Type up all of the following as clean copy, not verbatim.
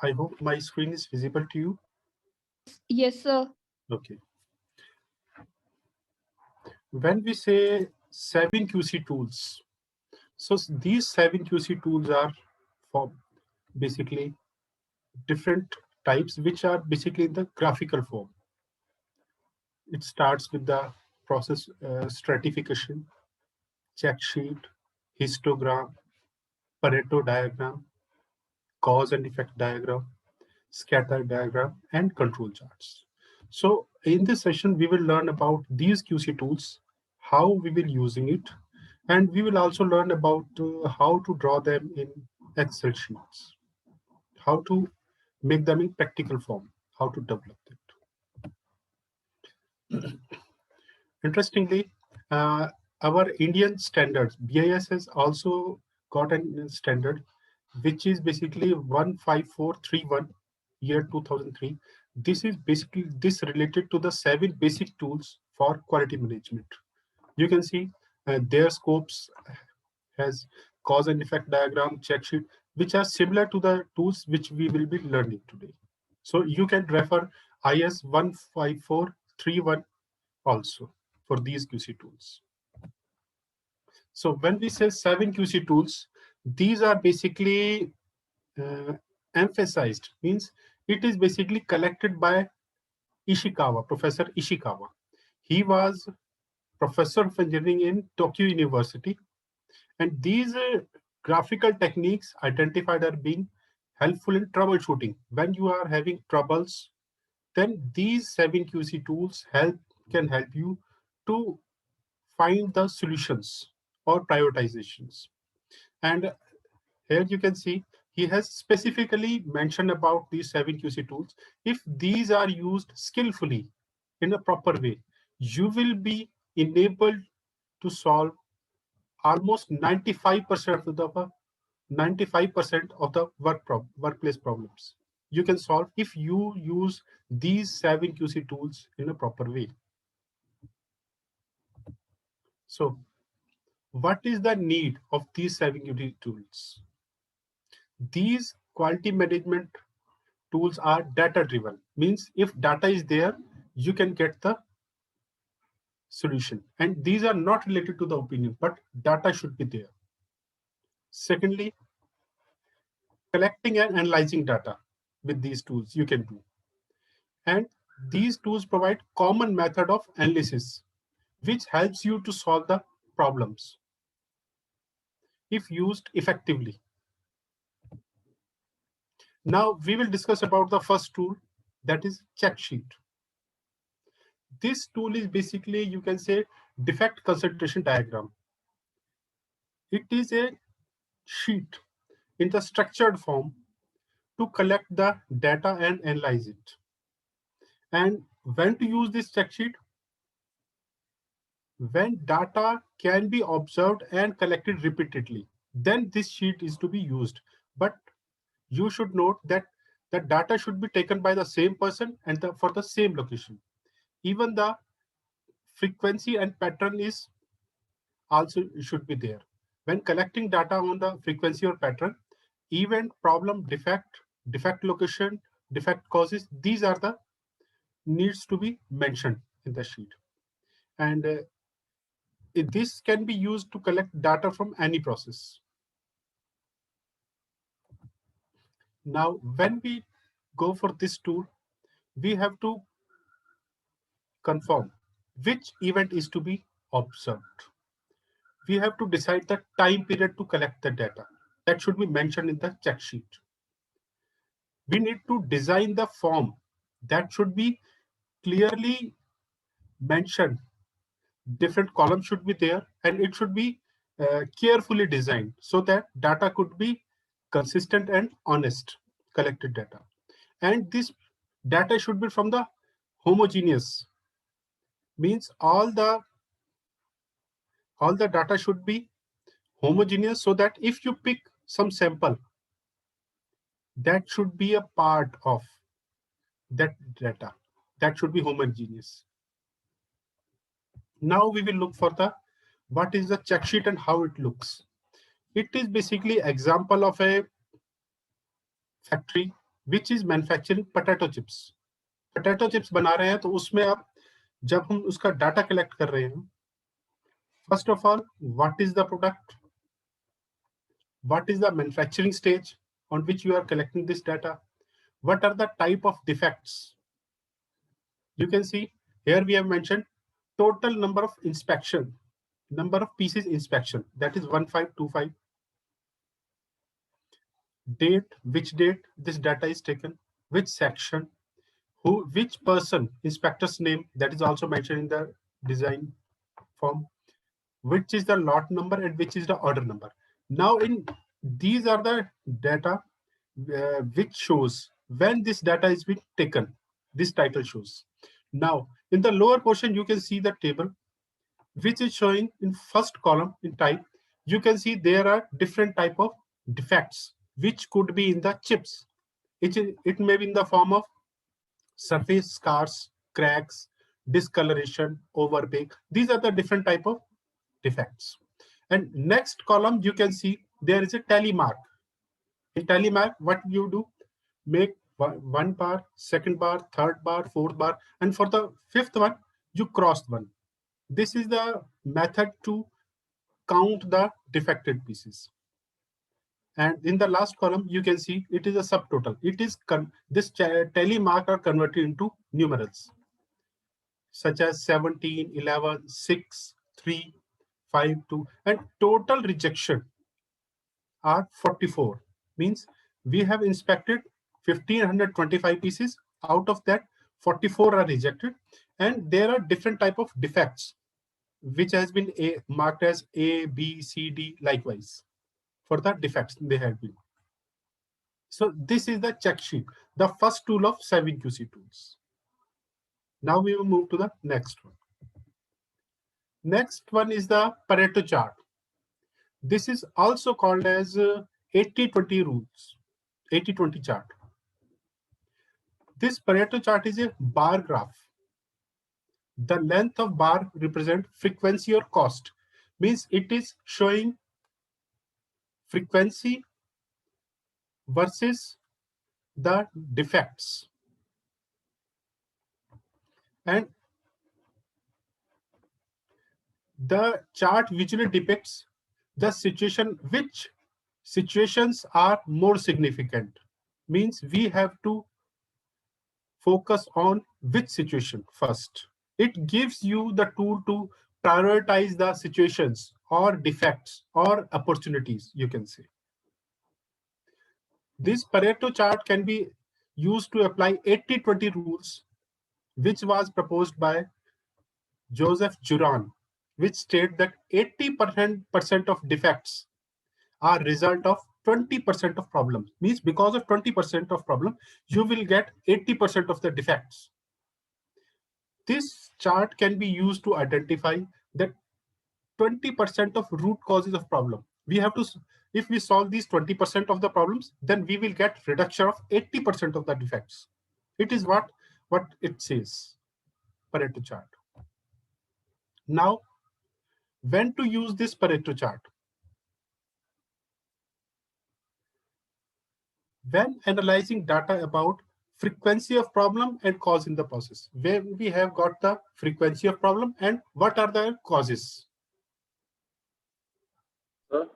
I hope my screen is visible to you. Yes, sir. Okay. When we say 7QC tools, so these 7QC tools are for basically different types, which are basically in the graphical form. It starts with the process stratification, check sheet, histogram, Pareto diagram, cause and effect diagram, scatter diagram, and control charts. So in this session, we will learn about these QC tools, how we will using it, and we will also learn about how to draw them in Excel sheets, how to make them in practical form, how to develop it. Interestingly, uh, our Indian standards, BIS has also got a standard, which is basically 15431 year 2003. This is basically this related to the 7 basic tools for quality management. You can see their scopes has cause and effect diagram, check sheet, which are similar to the tools which we will be learning today. So you can refer IS 15431 also for these QC tools. So when we say 7 QC tools, these are basically uh, emphasized, means it is basically collected by Ishikawa, Professor Ishikawa. He was professor of engineering in Tokyo University, and these graphical techniques identified are being helpful in troubleshooting. When you are having troubles, then these 7 QC tools can help you to find the solutions or prioritizations. And here you can see he has specifically mentioned about these 7 QC tools. If these are used skillfully in a proper way, you will be enabled to solve almost 95% of the 95% of the workplace problems you can solve if you use these 7 QC tools in a proper way. So what is the need of these 7 QC tools? These quality management tools are data driven, means if data is there, you can get the solution. And these are not related to the opinion, but data should be there. Secondly, collecting and analyzing data with these tools you can do. And these tools provide common method of analysis, which helps you to solve the problems if used effectively. Now we will discuss about the first tool, that is check sheet. This tool is basically, you can say, defect concentration diagram. It is a sheet in the structured form to collect the data and analyze it. And when to use this check sheet? When data can be observed and collected repeatedly, then this sheet is to be used. But you should note that the data should be taken by the same person and for the same location. Even the frequency and pattern is also should be there. When collecting data on the frequency or pattern, event, problem, defect location, defect causes, these are the needs to be mentioned in the sheet. And this can be used to collect data from any process. Now, when we go for this tool, we have to confirm which event is to be observed. We have to decide the time period to collect the data. That should be mentioned in the check sheet. We need to design the form that should be clearly mentioned. Different columns should be there, and it should be carefully designed so that data could be consistent and honest collected data. And this data should be from the homogeneous, means all the data should be homogeneous, so that if you pick some sample, that should be a part of that data, that should be homogeneous. Now we will look for the what is the check sheet and how it looks. It is basically example of a factory which is manufacturing potato chips. Potato chips बना रहे हैं, तो उसमें आप जब हम उसका data collect कर रहे हैं, first of all, what is the product? What is the manufacturing stage on which you are collecting this data? What are the type of defects? You can see here we have mentioned total number of inspection, number of pieces inspection, that is 1525. Date, which date this data is taken, which section, who, which person, inspector's name, that is also mentioned in the design form, which is the lot number and which is the order number. Now in these are the data which shows when this data is being taken, this title shows. Now in the lower portion you can see the table which is showing in first column in type. You can see there are different type of defects which could be in the chips. It may be in the form of surface scars, cracks, discoloration, overbake. These are the different type of defects. And next column you can see there is a tally mark. In tally mark, what you do, make one bar, second bar, third bar, fourth bar, and for the fifth one you crossed one. This is the method to count the defected pieces. And in the last column you can see it is a subtotal. It is this tally mark are converted into numerals such as 17, 11, 6, 3, 5, 2, and total rejection are 44. Means we have inspected 1525 pieces. Out of that, 44 are rejected, and there are different type of defects which has been marked as A, B, C, D likewise for the defects they have been. So this is the check sheet, the first tool of 7QC tools. Now we will move to the next one. Next one is the Pareto chart. This is also called as 80-20 rules, 80-20 chart. This Pareto chart is a bar graph. The length of bar represent frequency or cost. Means it is showing frequency versus the defects. And the chart visually depicts the situation, which situations are more significant. Means we have to focus on which situation first. It gives you the tool to prioritize the situations or defects or opportunities, you can say. This Pareto chart can be used to apply 80-20 rules, which was proposed by Joseph Juran, which state that 80% of defects are result of 20% of problems. Means because of 20% of problem, you will get 80% of the defects. This chart can be used to identify that 20% of root causes of problem. We have to, if we solve these 20% of the problems, then we will get reduction of 80% of the defects. It is what it says, Pareto chart. Now, when to use this Pareto chart? When analyzing data about frequency of problem and cause in the process, where we have got the frequency of problem and what are the causes. Sir?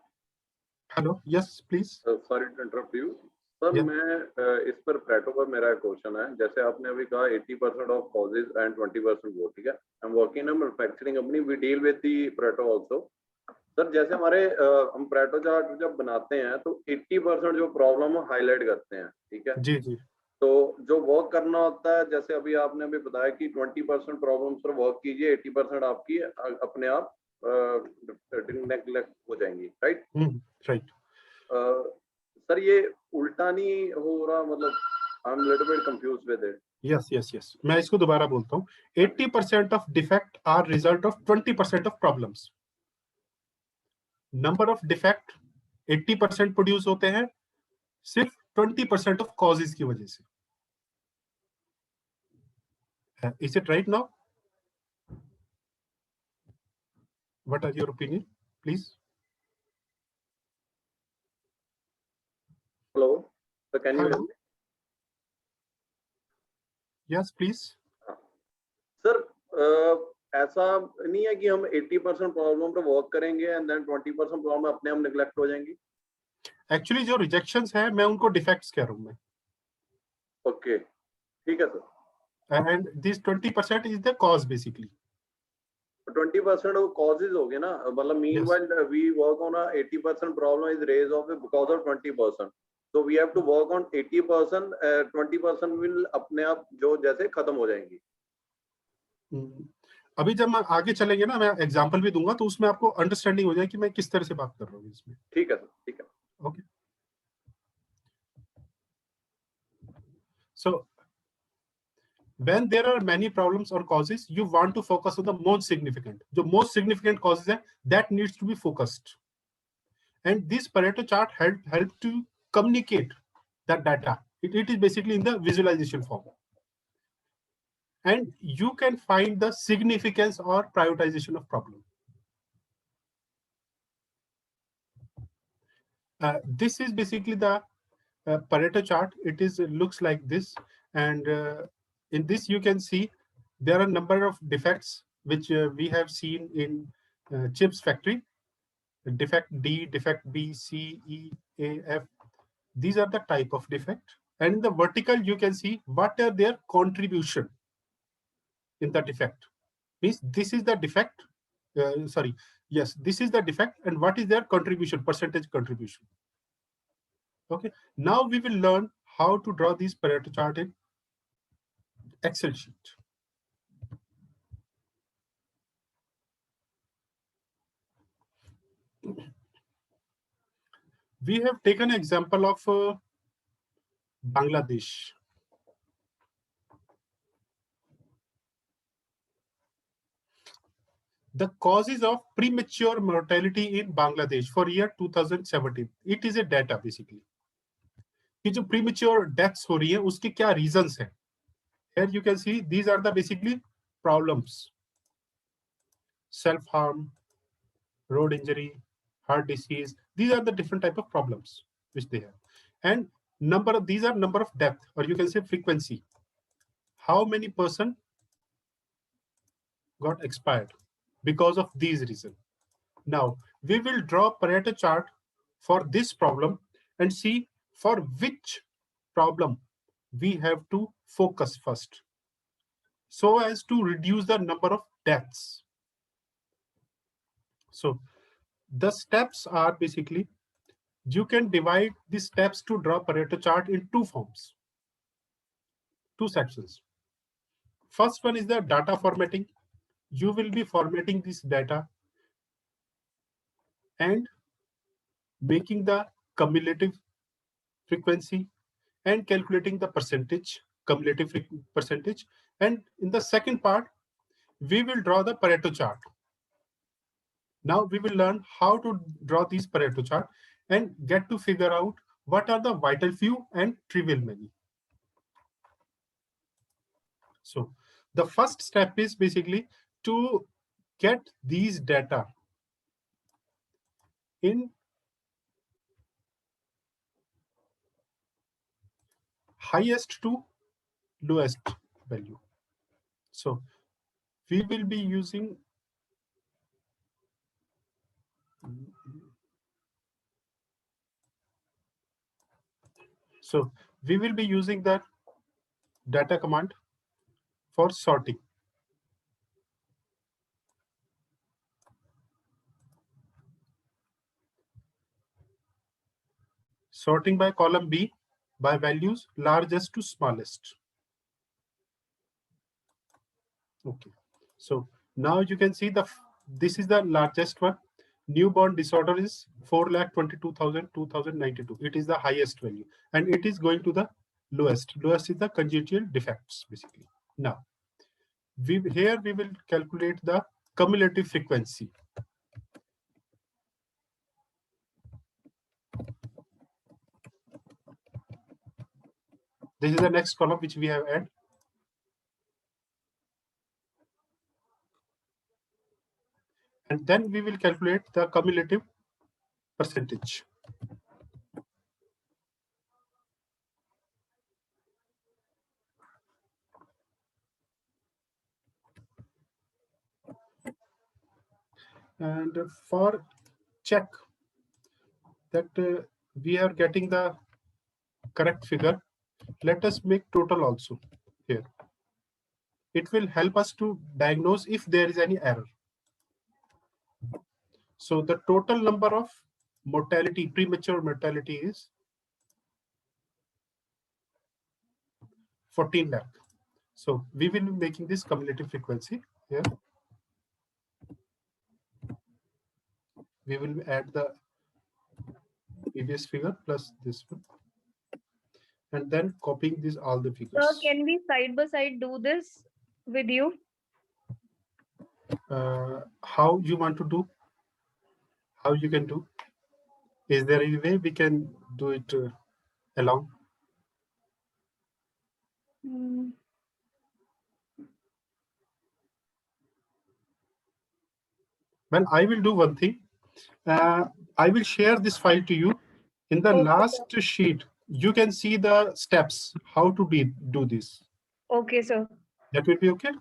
Hello, yes, please. Sorry to interrupt you. Sir Yeah. मैं इस पर Pareto पर मेरा question है, जैसे आपने अभी कहा 80% of causes and 20% वो, ठीक है. I'm working in a manufacturing company, we deal with the Pareto also. Sir जैसे हमारे हम Pareto चार्ट जब बनाते हैं तो 80% जो प्रॉब्लम हाईलाइट करते हैं, ठीक है. जी जी. तो जो वर्क करना होता है, जैसे अभी आपने अभी बताया कि 20% प्रॉब्लम्स पर वर्क कीजिए, 80% आपकी अपने आप नेग्लेक्ट हो जाएंगी, राइट? राइट. सर ये उल्टा नहीं हो रहा, मतलब I am little bit confused with it. Yes, मैं इसको दोबारा बोलता हूँ. 80% of defect are result of 20% of problems. Number of defect 80% produce होते हैं सिर्फ 20% ऑफ कॉजेज की वजह से. Is it right now? What are your opinion, please? Hello, so can you hear me? Yes, please. Sir ऐसा नहीं है कि हम 80% प्रॉब्लम पे वर्क करेंगे एंड देन 20% प्रॉब्लम अपने हम निगलेक्ट हो जाएंगी. एक्चुअली जो रिजेक्शंस है मैं उनको डिफेक्ट्स कह रहा हूँ मैं. ओके, ठीक है sir. And this 20% is the cause basically. 20% वो causes हो गए ना, मतलब meanwhile we work on a 80% problem is raised of it because of 20%. So we have to work on 80%, 20% will अपने आप जो जैसे खत्म हो जाएंगी. अभी जब मैं आगे चलेंगे ना, मैं एग्जांपल भी दूंगा तो उसमें आपको अंडरस्टैंडिंग हो जाए कि मैं किस तरह से बात कर रहा हूँ इसमें. ठीक है सर, ठीक है. Okay. So when there are many problems or causes, you want to focus on the most significant. The most significant causes hai, that needs to be focused. And this Pareto chart help to communicate that data. It is basically in the visualization form. And you can find the significance or prioritization of problem. This is basically the Pareto chart. It looks like this, and in this you can see there are a number of defects which we have seen in chips factory. Defect D, defect B, C, E, A, F. These are the type of defect. And in the vertical you can see what are their contribution in the defect. Means this is the defect. This is the defect, and what is their contribution, percentage contribution. Okay, now we will learn how to draw this Pareto chart in Excel sheet. We have taken an example of Bangladesh. The causes of premature mortality in Bangladesh for year 2017. It is a data basically. कि जो premature deaths हो रही है उसके क्या reasons हैं? Here you can see these are the basically problems: self-harm, road injury, heart disease. These are the different type of problems which they have. And these are number of death, or you can say frequency. How many person got expired because of these reasons? Now we will draw Pareto chart for this problem and see for which problem we have to focus first, so as to reduce the number of deaths. So the steps are basically, you can divide the steps to draw Pareto chart in two forms, two sections. First one is the data formatting. You will be formatting this data and making the cumulative frequency and calculating the percentage, cumulative percentage. And in the second part, we will draw the Pareto chart. Now we will learn how to draw these Pareto chart and get to figure out what are the vital few and trivial many. So the first step is basically to get these data in highest to lowest value. So we will be using the data command for sorting. Sorting by column B by values largest to smallest. Okay, so now you can see this is the largest one. Newborn disorder is 4,22,292. It is the highest value, and it is going to the lowest. Lowest is the congenital defects basically. Now we will calculate the cumulative frequency. This is the next column which we have added. And then we will calculate the cumulative percentage. And for check that we are getting the correct figure, let us make total also here. It will help us to diagnose if there is any error. So the total number of mortality, premature mortality is 14 lakh. So we will be making this cumulative frequency here. We will add the previous figure plus this one, and then copying these all the figures. Sir, can we side by side do this with you? How you want to do? How you can do? Is there any way we can do it along? Hmm. Well, I will do one thing. I will share this file to you. In the Okay, last sheet, you can see the steps, how to do this. Okay, sir. That will be okay?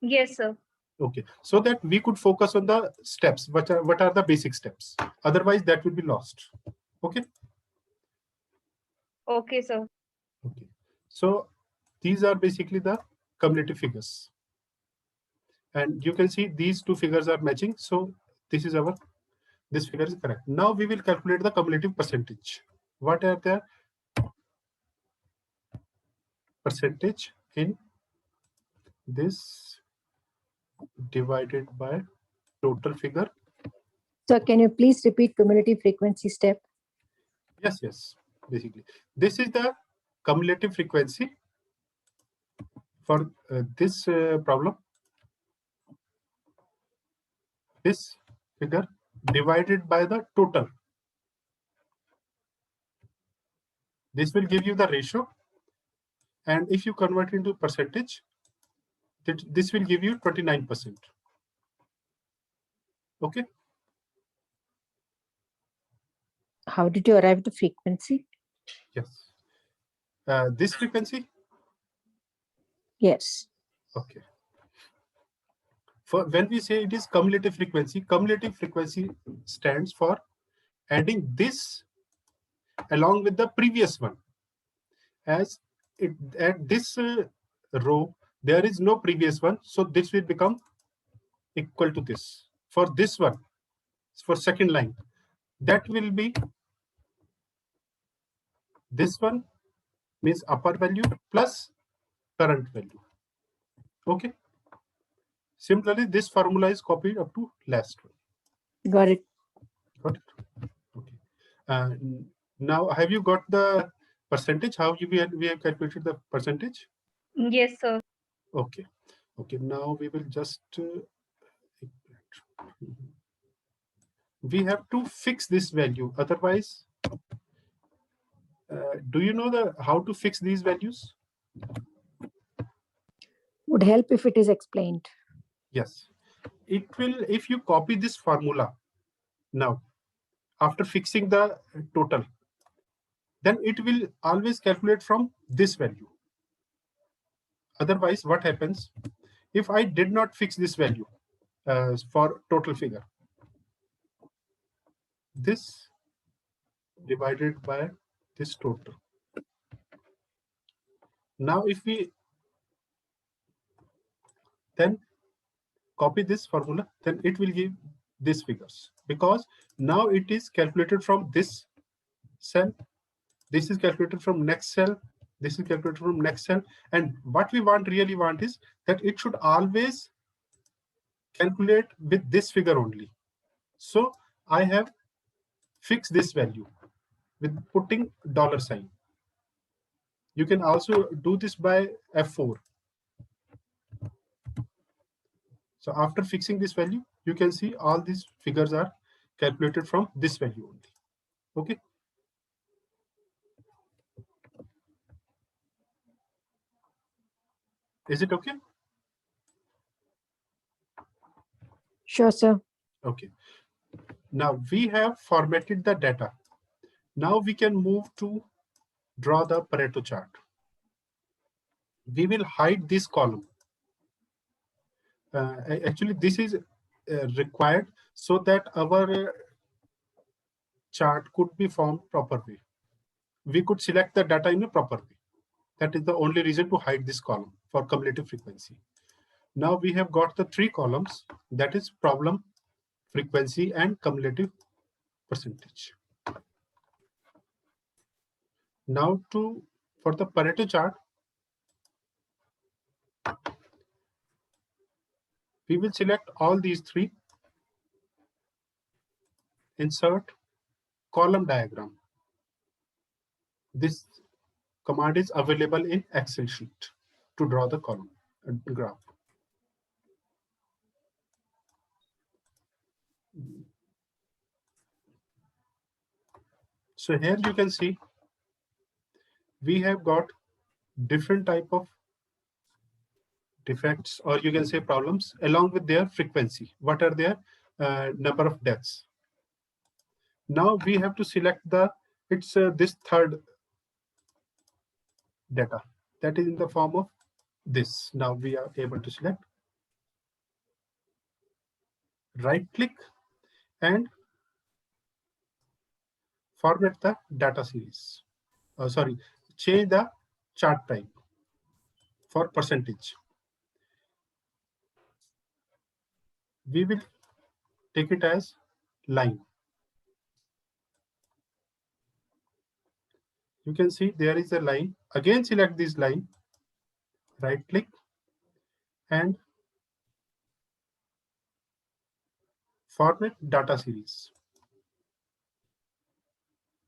Yes, sir. Okay, so that we could focus on the steps. What are the basic steps? Otherwise, that will be lost. Okay? Okay, sir. Okay. So these are basically the cumulative figures. And you can see these two figures are matching. So this figure is correct. Now we will calculate the cumulative percentage. What are the percentage in this divided by total figure? So can you please repeat cumulative frequency step? Yes. Basically, this is the cumulative frequency for this problem. This figure divided by the total. This will give you the ratio. And if you convert into percentage, this will give you 29%. Okay. How did you arrive at the frequency? Yes. This frequency? Yes. Okay. For when we say it is cumulative frequency stands for adding this along with the previous one. As at this row, there is no previous one, so this will become equal to this. For this one, for second line, that will be this one means upper value plus current value. Okay. Similarly, this formula is copied up to last one. Got it. Got it. Okay. Now, have you got the percentage? How we have calculated the percentage? Yes, sir. Okay. Now we will just we have to fix this value. Otherwise, do you know how to fix these values? Would help if it is explained. Yes, it will. If you copy this formula now, after fixing the total, then it will always calculate from this value. Otherwise, what happens if I did not fix this value for total figure? This divided by this total. Now, if we then copy this formula, then it will give these figures, because now it is calculated from this cell. This is calculated from next cell. This is calculated from next cell. And what we really want is that it should always calculate with this figure only. So I have fixed this value with putting $sign. You can also do this by F4. So after fixing this value, you can see all these figures are calculated from this value only. Okay. Is it okay? Sure, sir. Okay. Now we have formatted the data. Now we can move to draw the Pareto chart. We will hide this column. Actually, this is required so that our chart could be formed properly. We could select the data in a proper way. That is the only reason to hide this column for cumulative frequency. Now we have got the 3 columns, that is problem, frequency, and cumulative percentage. Now for the Pareto chart, we will select all these 3, insert column diagram. This command is available in Excel sheet to draw the column graph. So here you can see we have got different type of defects, or you can say problems, along with their frequency. What are their number of deaths? Now we have to select this third data that is in the form of this. Now we are able to select, right click, and format the data series. Change the chart type for percentage. We will take it as line. You can see there is a line. Again, select this line, right click, and format data series.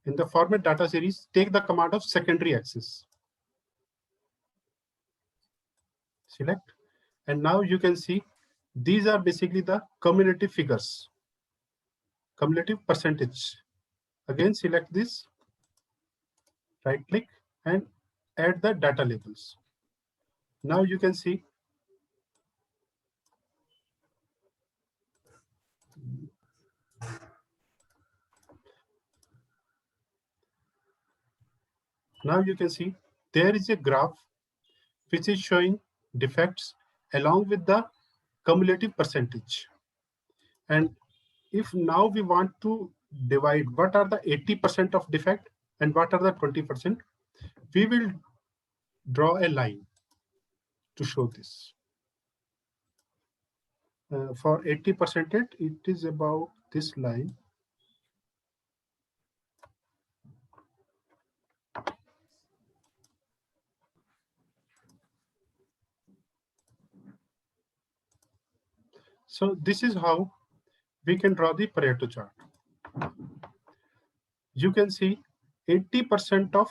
In the format data series, take the command of secondary axis. Select, and now you can see these are basically the cumulative figures, cumulative percentage. Again, select this, right click, and add the data labels. Now you can see there is a graph which is showing defects along with the cumulative percentage. And if now we want to divide what are the 80% of defect and what are the 20%, we will draw a line to show this. For 80%, it is about this line. So this is how we can draw the Pareto chart. You can see 80% of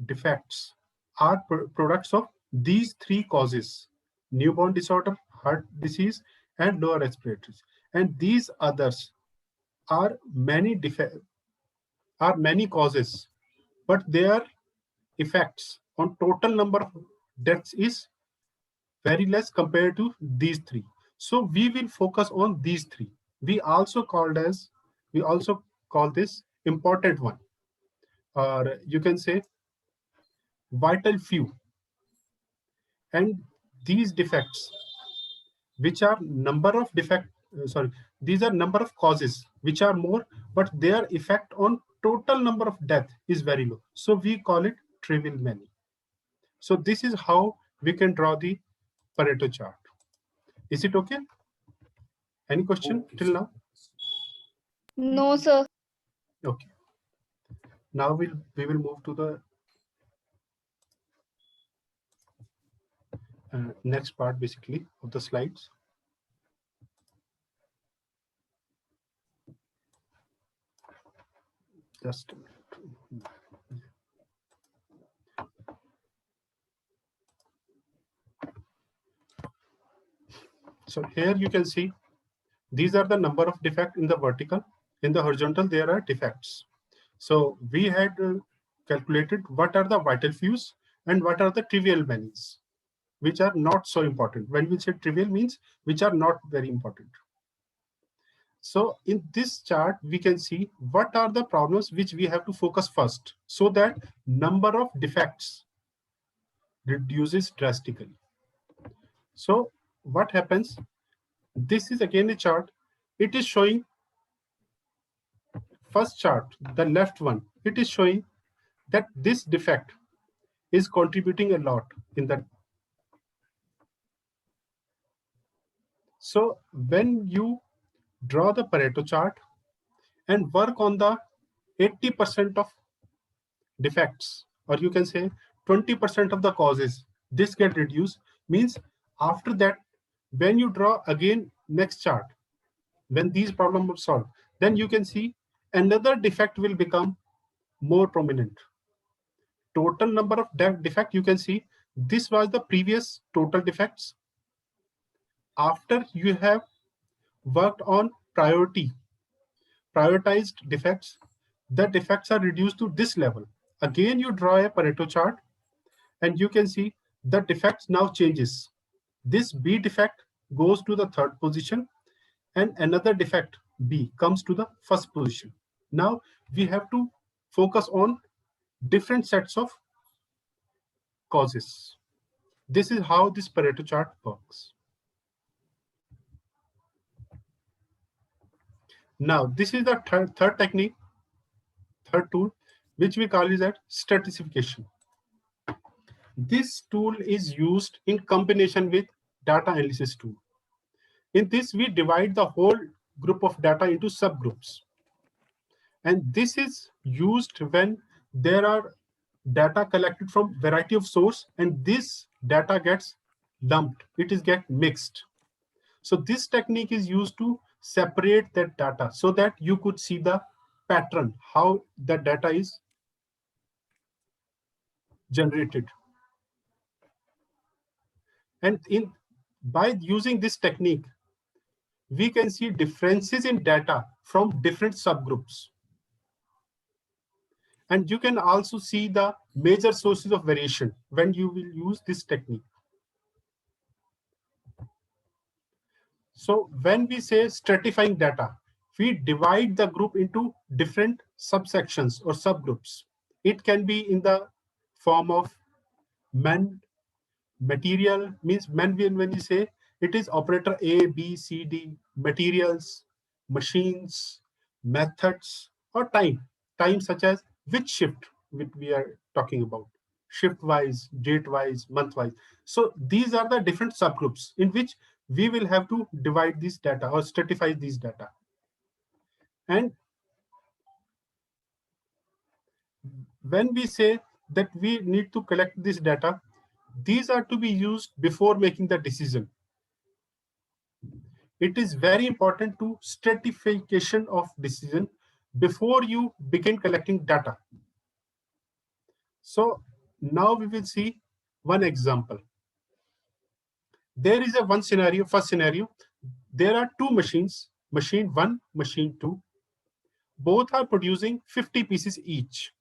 defects are products of these 3 causes: newborn disorder, heart disease, and lower respiratory. And these others are many causes, but their effects on total number of deaths is very less compared to these 3. So we will focus on these 3. We also call this important one, or you can say vital few. And these defects, which are these are number of causes which are more, but their effect on total number of death is very low. So we call it trivial many. So this is how we can draw the Pareto chart. Is it okay? Any question till now? No, sir. Okay. Now we will move to the next part, basically, of the slides. Just a minute. So here you can see these are the number of defects in the vertical. In the horizontal, there are defects. So we had calculated what are the vital fews and what are the trivial manies, which are not so important. When we say trivial, means which are not very important. So in this chart, we can see what are the problems which we have to focus first, so that number of defects reduces drastically. So what happens? This is again a chart it is showing, first chart, the left one, it is showing that this defect is contributing a lot in that. So when you draw the Pareto chart and work on the 80% of defects, or you can say 20% of the causes, this get reduced, means after that, when you draw again next chart, when these problems are solved, then you can see another defect will become more prominent. Total number of defect, you can see this was the previous total defects. After you have worked on prioritized defects, the defects are reduced to this level. Again, you draw a Pareto chart and you can see the defects now changes. This B defect goes to the third position and another defect B comes to the first position. Now we have to focus on different sets of causes. This is how this Pareto chart works. Now, this is the third technique, third tool, which we call is that stratification. This tool is used in combination with data analysis tool. In this, we divide the whole group of data into subgroups. And this is used when there are data collected from variety of source and this data gets lumped, it is get mixed. So this technique is used to separate that data so that you could see the pattern, how the data is generated. And by using this technique, we can see differences in data from different subgroups. And you can also see the major sources of variation when you will use this technique. So when we say stratifying data, we divide the group into different subsections or subgroups. It can be in the form of material, means when you say it is operator A, B, C, D, materials, machines, methods, or time such as which shift we are talking about, shift wise, date wise, month wise. So these are the different subgroups in which we will have to divide this data or stratify these data. And when we say that we need to collect this data, these are to be used before making the decision. It is very important to stratification of decision before you begin collecting data. So now we will see one example. There is a first scenario. There are two machines, machine 1, machine 2. Both are producing 50 pieces each.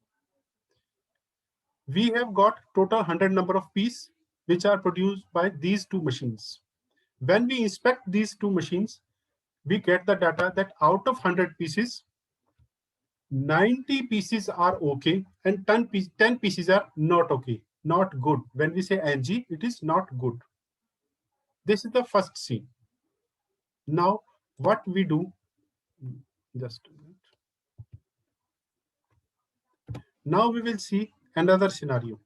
We have got total 100 number of pieces which are produced by these two machines. When we inspect these two machines, we get the data that out of 100 pieces, 90 pieces are okay and 10 pieces are not okay, not good. When we say NG, it is not good. This is the first scene. Now, what we do, just a minute. Now we will see another scenario.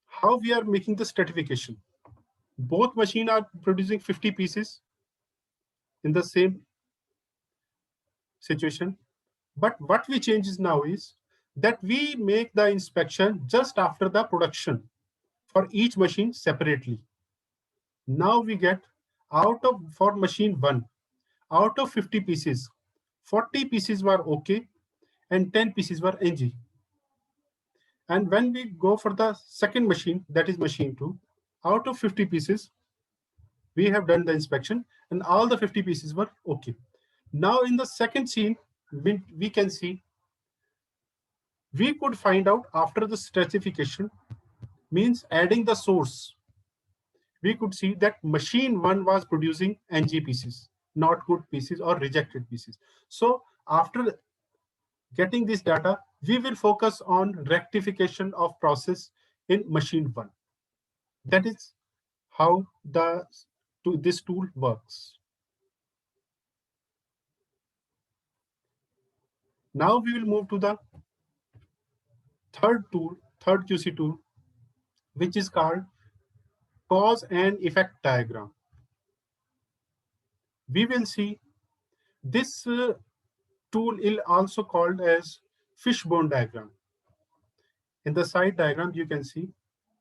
How we are making the stratification. Both machines are producing 50 pieces in the same situation. But what we change is now is that we make the inspection just after the production for each machine separately. Now we get for machine 1, out of 50 pieces, 40 pieces were okay and 10 pieces were NG. And when we go for the second machine, that is machine 2, out of 50 pieces, we have done the inspection and all the 50 pieces were okay. Now in the second scene, we can see, we could find out after the stratification, means adding the source, we could see that machine 1 was producing NG pieces, not good pieces or rejected pieces. So after getting this data, we will focus on rectification of process in machine 1. That is how the this tool works. Now we will move to the third QC tool, which is called cause and effect diagram. We will see this tool is also called as fishbone diagram. In the side diagram, you can see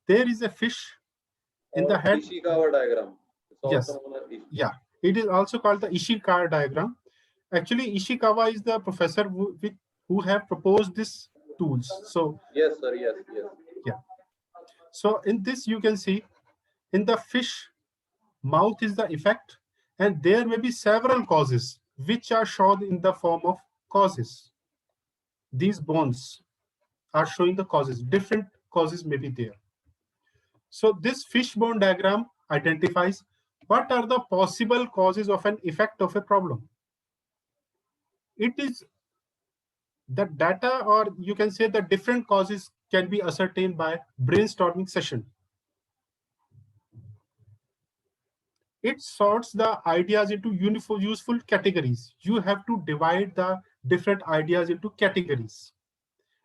there is a fish in the head. Ishikawa diagram. Yes. Yeah. It is also called the Ishikawa diagram. Actually, Ishikawa is the professor who have proposed this tools. So yes, sir. Yes. Yeah. So in this, you can see in the fish, mouth is the effect, and there may be several causes which are shown in the form of causes. These bones are showing the causes. Different causes may be there. So this fishbone diagram identifies what are the possible causes of an effect of a problem. It is the data, or you can say the different causes can be ascertained by brainstorming session. It sorts the ideas into useful categories. You have to divide the different ideas into categories.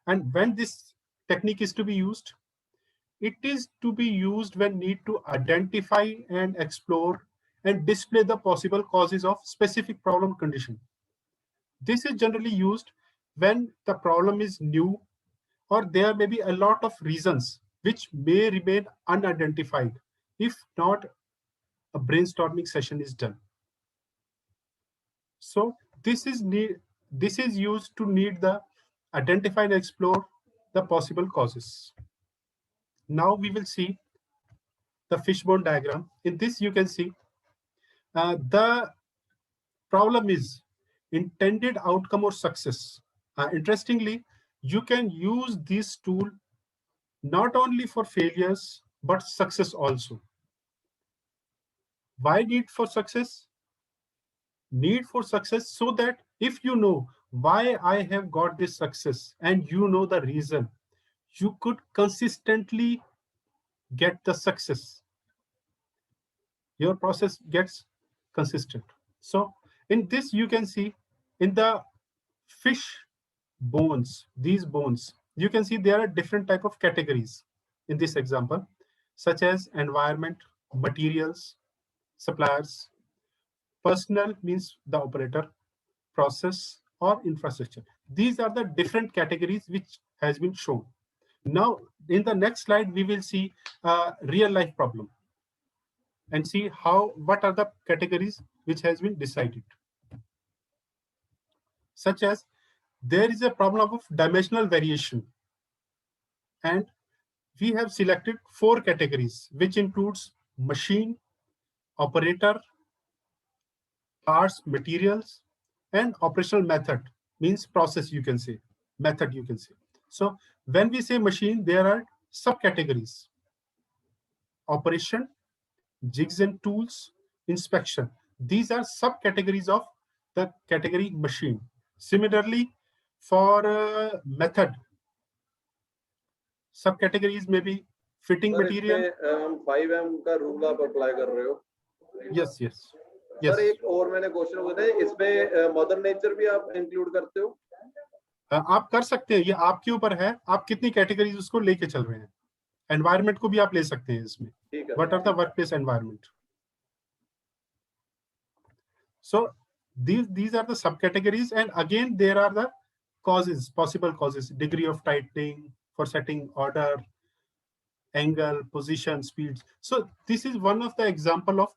And when this technique is to be used, it is to be used when need to identify and explore and display the possible causes of specific problem condition. This is generally used when the problem is new, or there may be a lot of reasons which may remain unidentified if not a brainstorming session is done. So this is used to need the identify and explore the possible causes. Now we will see the fishbone diagram. In this, you can see the problem is intended outcome or success. Interestingly, you can use this tool not only for failures, but success also. Why need for success? Need for success so that if you know why I have got this success and you know the reason, you could consistently get the success. Your process gets consistent. So in this, you can see in the fish bones, these bones, you can see there are different type of categories in this example, such as environment, materials, suppliers. Personnel means the operator, process, or infrastructure. These are the different categories which has been shown. Now, in the next slide, we will see a real life problem and see what are the categories which has been decided. Such as there is a problem of dimensional variation, and we have selected 4 categories, which includes machine, operator, parts, materials, and operational method, means process, you can say, method, you can say. So when we say machine, there are subcategories: operation, jigs and tools, inspection. These are subcategories of the category machine. Similarly, for method, subcategories may be fitting material. 5M का rule आप apply कर रहे हो? Yes. Sir एक और मैंने question पूछा है, इसमें मदर नेचर भी आप इंक्लूड करते हो? आप कर सकते हैं, ये आपके ऊपर है, आप कितनी कैटेगरीज उसको लेके चल रहे हैं. एनवायरनमेंट को भी आप ले सकते हैं इसमें. What are the workplace environment? So these are the subcategories, and again there are the causes, possible causes: degree of tightening for setting order, angle, position, speeds. So this is one of the example of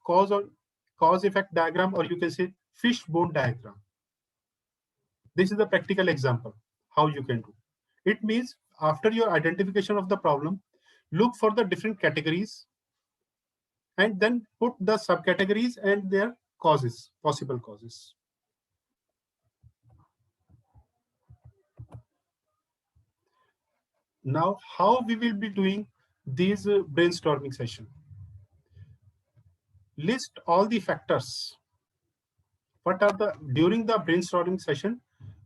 cause effect diagram, or you can say fishbone diagram. This is the practical example how you can do. It means after your identification of the problem, look for the different categories and then put the subcategories and their causes, possible causes. Now, how we will be doing these brainstorming session? List all the factors. During the brainstorming session,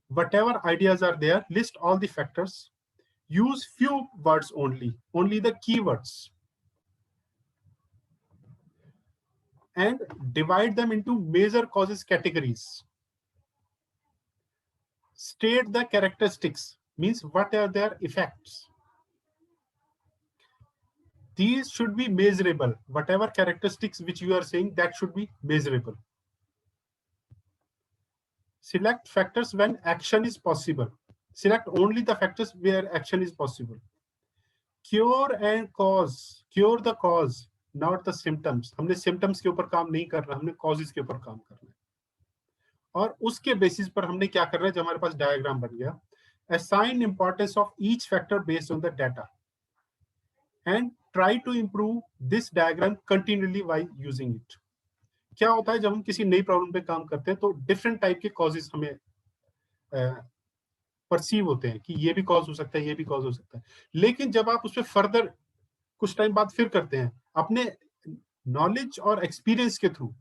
whatever ideas are there, list all the factors. Use few words only the keywords. and divide them into major causes categories. State the characteristics, means what are their effects. These should be measurable. Whatever characteristics which you are saying, that should be measurable. Select factors when action is possible. Select only the factors where action is possible. Cure and cause. Cure the cause, not the symptoms. हमने symptoms के ऊपर काम नहीं करना, हमने causes के ऊपर काम करना है. और उसके बेसिस पर हमने क्या करना है, जब हमारे पास डायग्राम बन गया, assign importance of each factor based on the data and try to improve this diagram continually while using it. क्या होता है जब हम किसी नई प्रॉब्लम पे काम करते हैं तो डिफरेंट टाइप के कॉजेस हमें परसीव होते हैं कि ये भी कॉज हो सकता है, ये भी कॉज हो सकता है. लेकिन जब आप उस पर फर्दर कुछ टाइम बाद फिर करते हैं, अपने नॉलेज और एक्सपीरियंस के through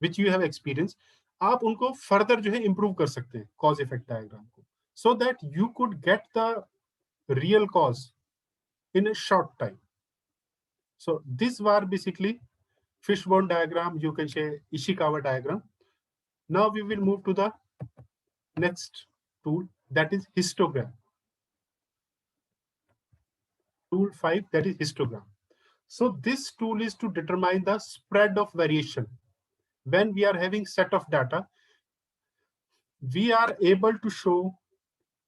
which you have experience, आप उनको फर्दर जो है इंप्रूव कर सकते हैं कॉज इफेक्ट डायग्राम को, so that you could get the real cause in a short time. So this were basically fishbone diagram, you can say Ishikawa diagram. Now we will move to the next tool, that is histogram. Tool 5, that is histogram. So this tool is to determine the spread of variation. When we are having set of data, we are able to show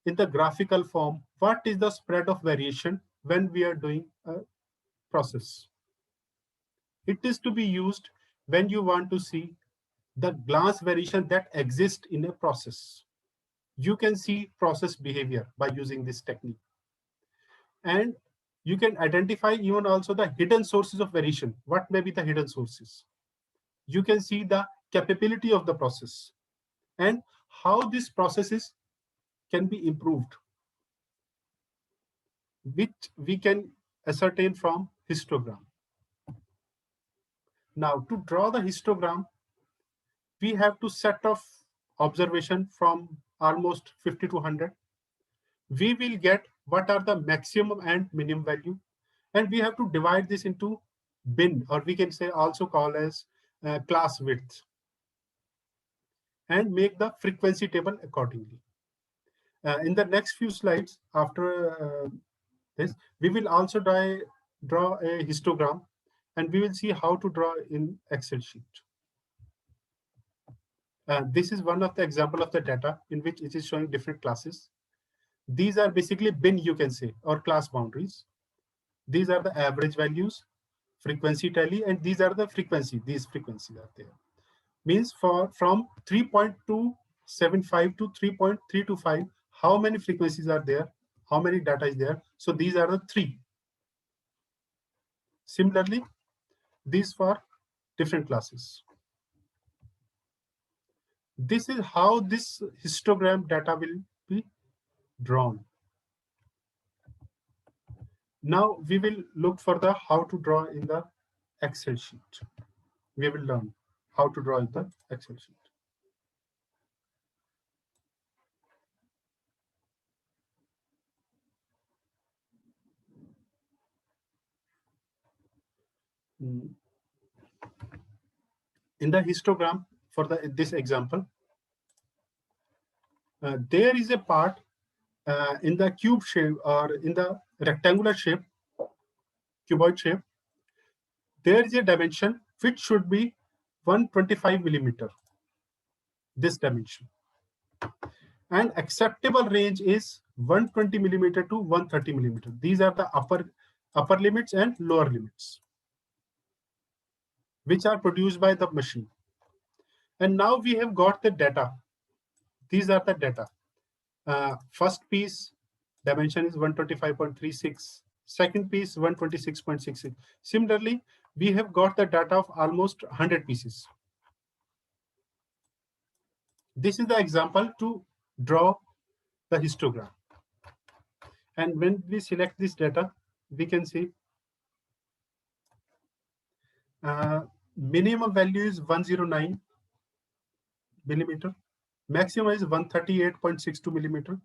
in the graphical form what is the spread of variation when we are doing a process. It is to be used when you want to see the glance variation that exists in a process. You can see process behavior by using this technique. And you can identify even also the hidden sources of variation. What may be the hidden sources? You can see the capability of the process and how this process can be improved, which we can ascertain from histogram. Now, to draw the histogram, we have to set off observation from almost 50 to 100. We will get what are the maximum and minimum value, and we have to divide this into bin, or we can say also call as class width, and make the frequency table accordingly. In the next few slides after this, we will also draw a histogram, and we will see how to draw in Excel sheet. This is one of the example of the data in which it is showing different classes. These are basically bin, you can say, or class boundaries. These are the average values, frequency tally, and these are the frequency. These frequencies are there. Means from 3.275 to 3.325, how many frequencies are there? How many data is there? So these are the 3. Similarly, these for different classes. This is how this histogram data will be drawn. Now we will look for the how to draw in the Excel sheet. We will learn how to draw in the Excel sheet. In the histogram for this example, there is a part in the cube shape or in the rectangular shape, cuboid shape. There is a dimension which should be 125 millimeter, this dimension. And acceptable range is 120 millimeter to 130 millimeter. These are the upper limits and lower limits, which are produced by the machine. And now we have got the data. These are the data. First piece dimension is 125.36. Second piece 126.66. Similarly, we have got the data of almost 100 pieces. This is the example to draw the histogram. And when we select this data, we can see minimum value is 109 millimeter. Maximum is 138.62 millimeter.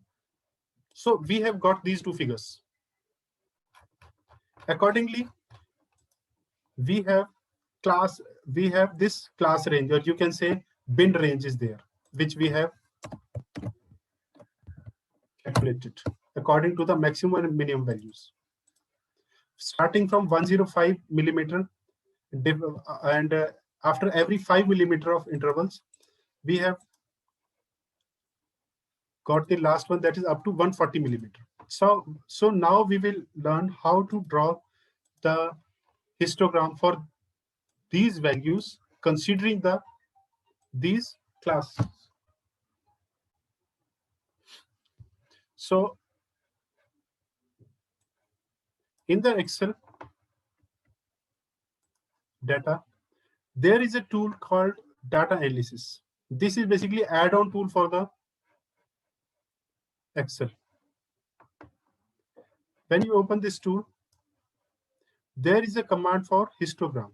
So we have got these two figures. Accordingly, we have class, we have this class range, or you can say bin range is there, which we have calculated according to the maximum and minimum values. Starting from 105 millimeter, and after every 5 millimeter of intervals, we have got the last one that is up to 140 millimeter. So now we will learn how to draw the histogram for these values considering these classes. So in the Excel data, there is a tool called data analysis. This is basically add-on tool for the Excel. When you open this tool, there is a command for histogram.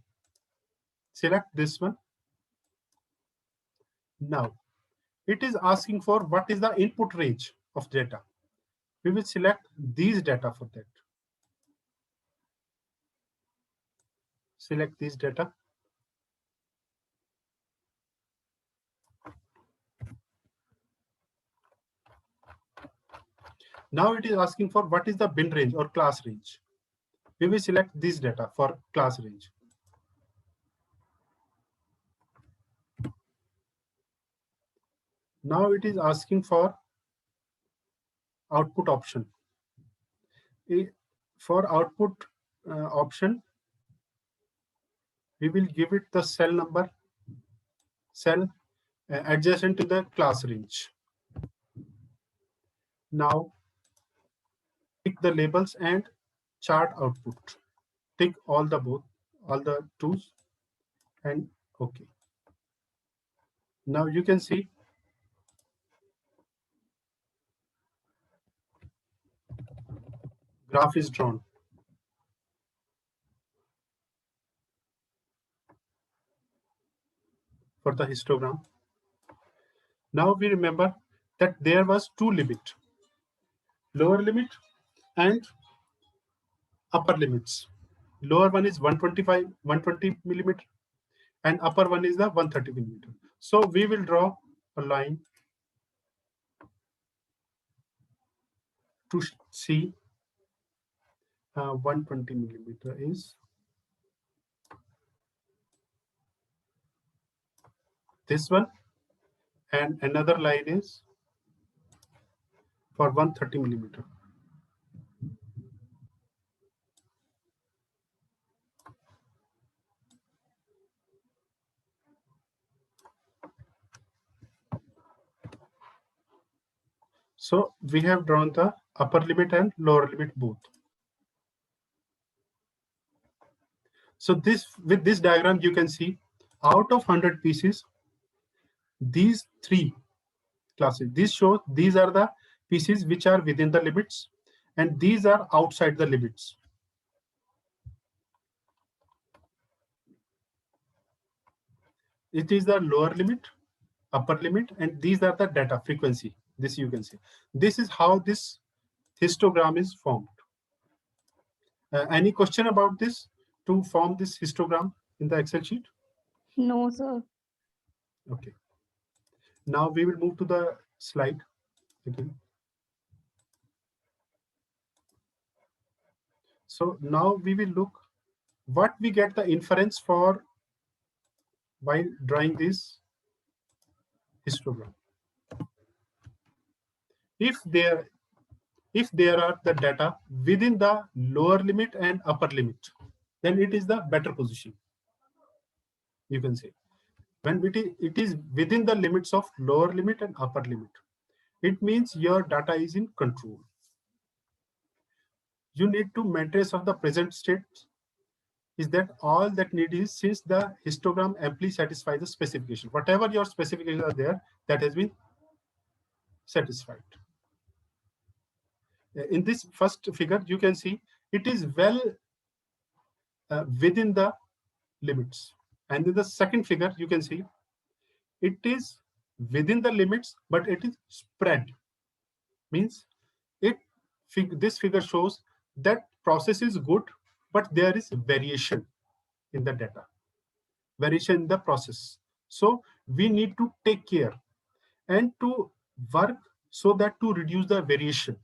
Select this one. Now, it is asking for what is the input range of data. We will select these data for that. Select these data. Now it is asking for what is the bin range or class range. We will select this data for class range. Now it is asking for output option. For output option, we will give it the cell number, cell adjacent to the class range. Now tick the labels and chart output. Tick all the twos and OK. Now you can see graph is drawn. For the histogram. Now we remember that there was two limits, lower limit and upper limits. Lower one is 120 millimeter, and upper one is the 130 millimeter. So we will draw a line to see 120 millimeter is this one, and another line is for 130 millimeter. So we have drawn the upper limit and lower limit both. So with this diagram, you can see out of 100 pieces, these three classes, this shows these are the pieces which are within the limits, and these are outside the limits. It is the lower limit, upper limit, and these are the data frequency. This you can see. This is how this histogram is formed. Any question about this to form this histogram in the Excel sheet? No, sir. Okay. Now we will move to the slide again. So now we will look what we get the inference for while drawing this histogram. If there are the data within the lower limit and upper limit, then it is the better position. You can say when it is within the limits of lower limit and upper limit, it means your data is in control. You need to matrix of the present state. Is that all that need is, since the histogram amply satisfies the specification. Whatever your specifications are there, that has been satisfied. In this first figure, you can see it is well within the limits. And in the second figure, you can see it is within the limits, but it is spread. Means this figure shows that process is good, but there is variation in the data. variation in the process. So we need to take care and to work so that to reduce the variation.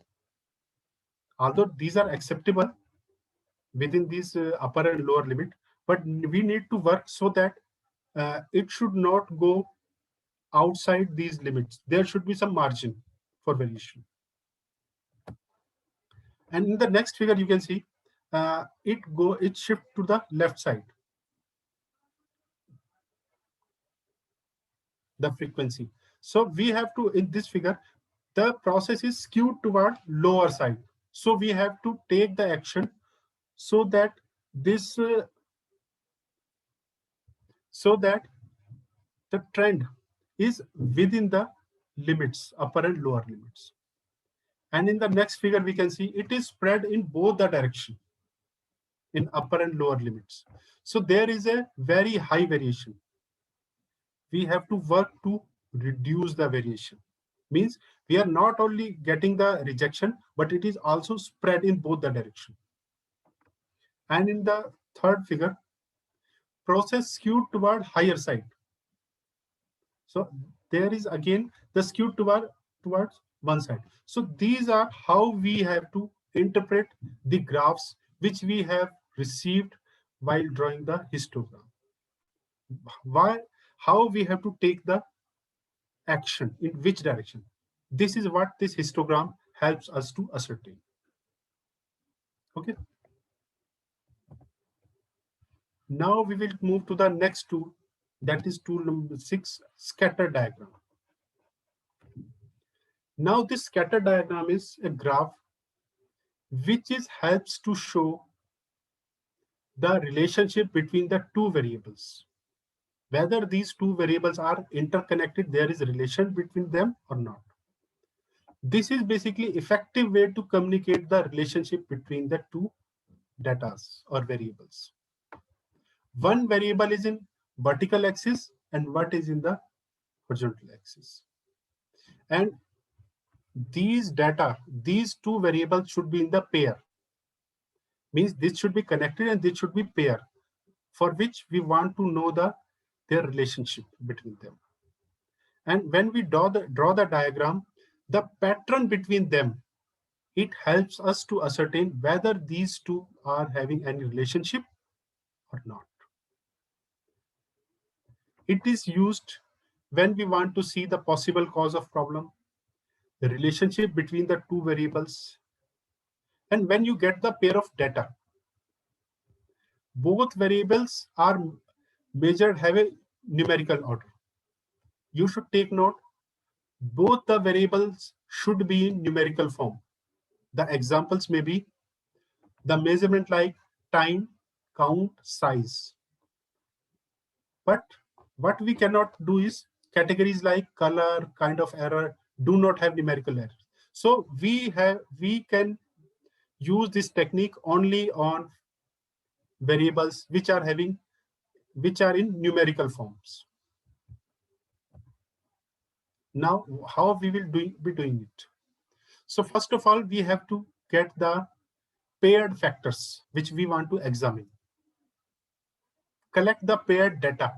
Although these are acceptable within this upper and lower limit, but we need to work so that it should not go outside these limits. There should be some margin for variation. And in the next figure, you can see it shift to the left side, the frequency. So we have to, in this figure, the process is skewed toward lower side. So we have to take the action so that this, so that the trend is within the limits, upper and lower limits. And in the next figure, we can see it is spread in both the direction, in upper and lower limits. So there is a very high variation. We have to work to reduce the variation. Means we are not only getting the rejection, but it is also spread in both the direction. And in the third figure, process skewed toward higher side. So there is again the skewed towards one side. So these are how we have to interpret the graphs which we have received while drawing the histogram. How we have to take the action, in which direction. This is what this histogram helps us to ascertain. Okay. Now we will move to the next tool, that is tool number 6, scatter diagram. Now this scatter diagram is a graph which helps to show the relationship between the two variables. Whether these two variables are interconnected, there is a relation between them or not. This is basically effective way to communicate the relationship between the two datas or variables. One variable is in vertical axis and what is in the horizontal axis. And these data, these two variables should be in the pair. Means this should be connected and this should be pair, for which we want to know their relationship between them. And when we draw the diagram, the pattern between them, it helps us to ascertain whether these two are having any relationship or not. It is used when we want to see the possible cause of problem, the relationship between the two variables, and when you get the pair of data. Both variables are measured, have a numerical order. You should take note, both the variables should be in numerical form. The examples may be the measurement like time, count, size. But what we cannot do is categories like color, kind of error, do not have numerical error. So we can use this technique only on variables which are in numerical forms. Now, how we will be doing it? So first of all, we have to get the paired factors which we want to examine. Collect the paired data,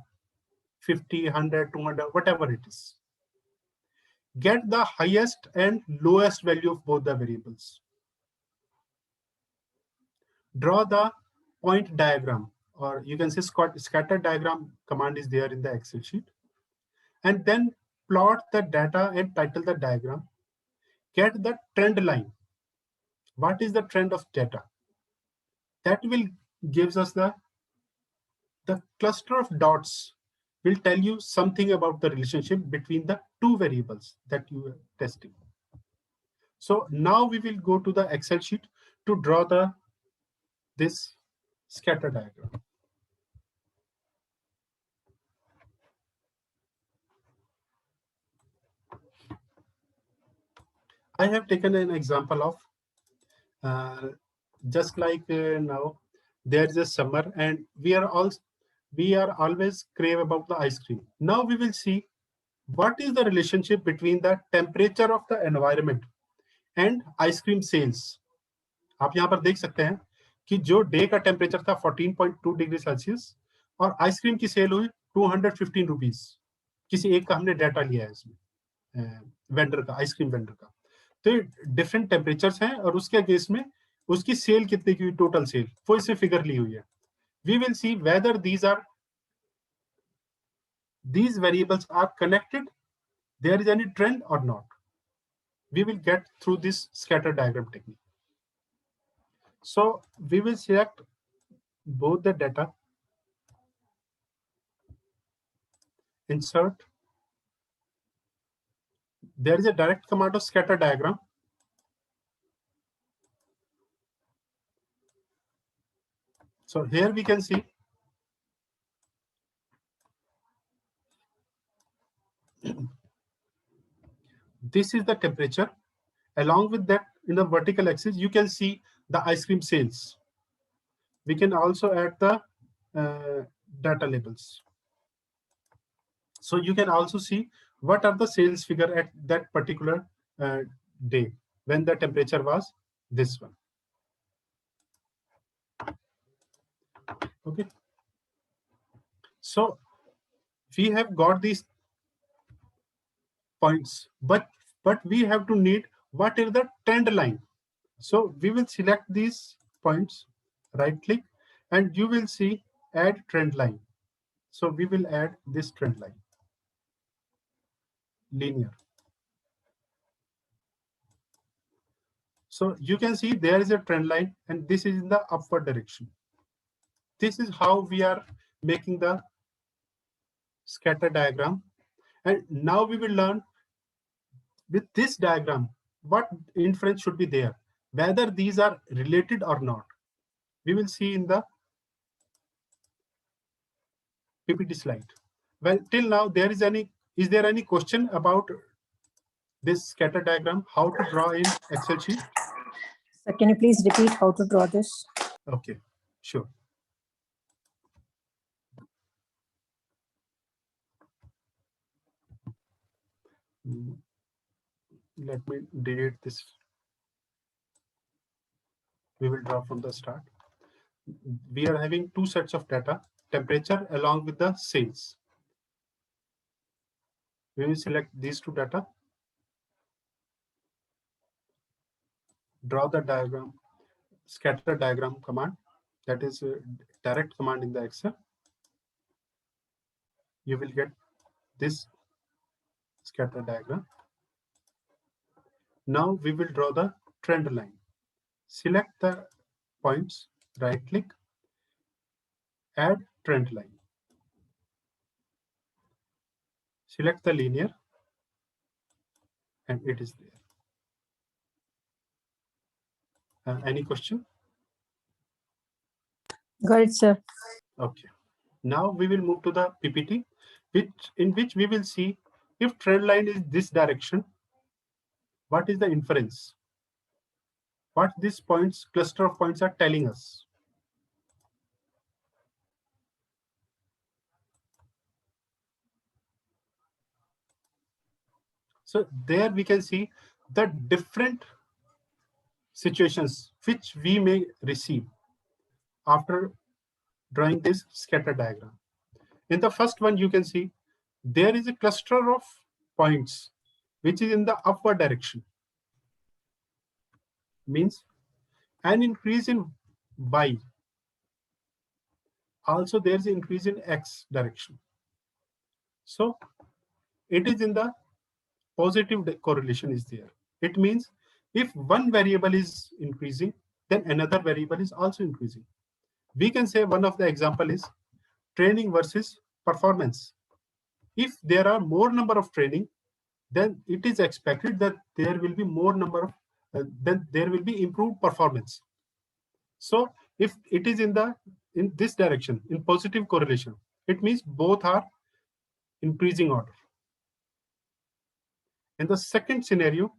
50, 100, 200, whatever it is. Get the highest and lowest value of both the variables. Draw the point diagram, or you can say scatter diagram command is there in the Excel sheet. And then plot the data and title the diagram. Get the trend line. What is the trend of data? That will gives us the cluster of dots will tell you something about the relationship between the two variables that you are testing. So now we will go to the Excel sheet to draw this scatter diagram. I have taken an example of just like now there is a summer and we are always crave about the ice cream. Now we will see what is the relationship between the temperature of the environment and ice cream sales. आप यहाँ पर देख सकते हैं कि जो day का temperature था 14.2 डिग्री सेल्सियस, और आइसक्रीम की सेल हुई 215 रुपीज, किसी एक का हमने डाटा लिया है इसमें वेंडर का, आइसक्रीम वेंडर का। तो डिफरेंट टेम्परेचर्स हैं और उसके अगेंस्ट में उसकी सेल कितने की, टोटल सेल, वो इससे फिगर ली हुई है। We will see whether these variables are connected, there is any trend or not. We will get through this scatter diagram technique. So we will select both the data, insert. There is a direct command of scatter diagram. So here we can see this is the temperature. Along with that, in the vertical axis, you can see the ice cream sales. We can also add the data labels. So you can also see what are the sales figure at that particular day when the temperature was this one. Okay. So we have got these points, but we have to need what is the trend line. So we will select these points, right click, and you will see add trend line. So we will add this trend line, linear. So you can see there is a trend line and this is in the upward direction. This is how we are making the scatter diagram. And now we will learn with this diagram what inference should be there, whether these are related or not. We will see in the PPT slide. Well, till now is there any question about this scatter diagram, how to draw in Excel sheet? Sir, can you please repeat how to draw this? Okay, sure. Let me delete this. We will draw from the start. We are having two sets of data, temperature along with the sales. We will select these two data, draw the diagram, scatter diagram command, that is a direct command in the Excel. You will get this scatter diagram. Now we will draw the trend line. Select the points, right click, add trend line. Select the linear and it is there. Any question? Got it, sir. Okay. Now we will move to the PPT, in which we will see if trend line is this direction, what is the inference? What these points, cluster of points are telling us. So there we can see the different situations which we may receive after drawing this scatter diagram. In the first one, you can see there is a cluster of points which is in the upward direction. Means an increase in Y. Also, there is an increase in X direction. So it is in the positive correlation is there. It means if one variable is increasing, then another variable is also increasing. We can say one of the example is training versus performance. If there are more number of training, then it is expected that there will be more number of, then there will be improved performance. So if it is in this direction, in positive correlation, it means both are increasing order. In the second scenario,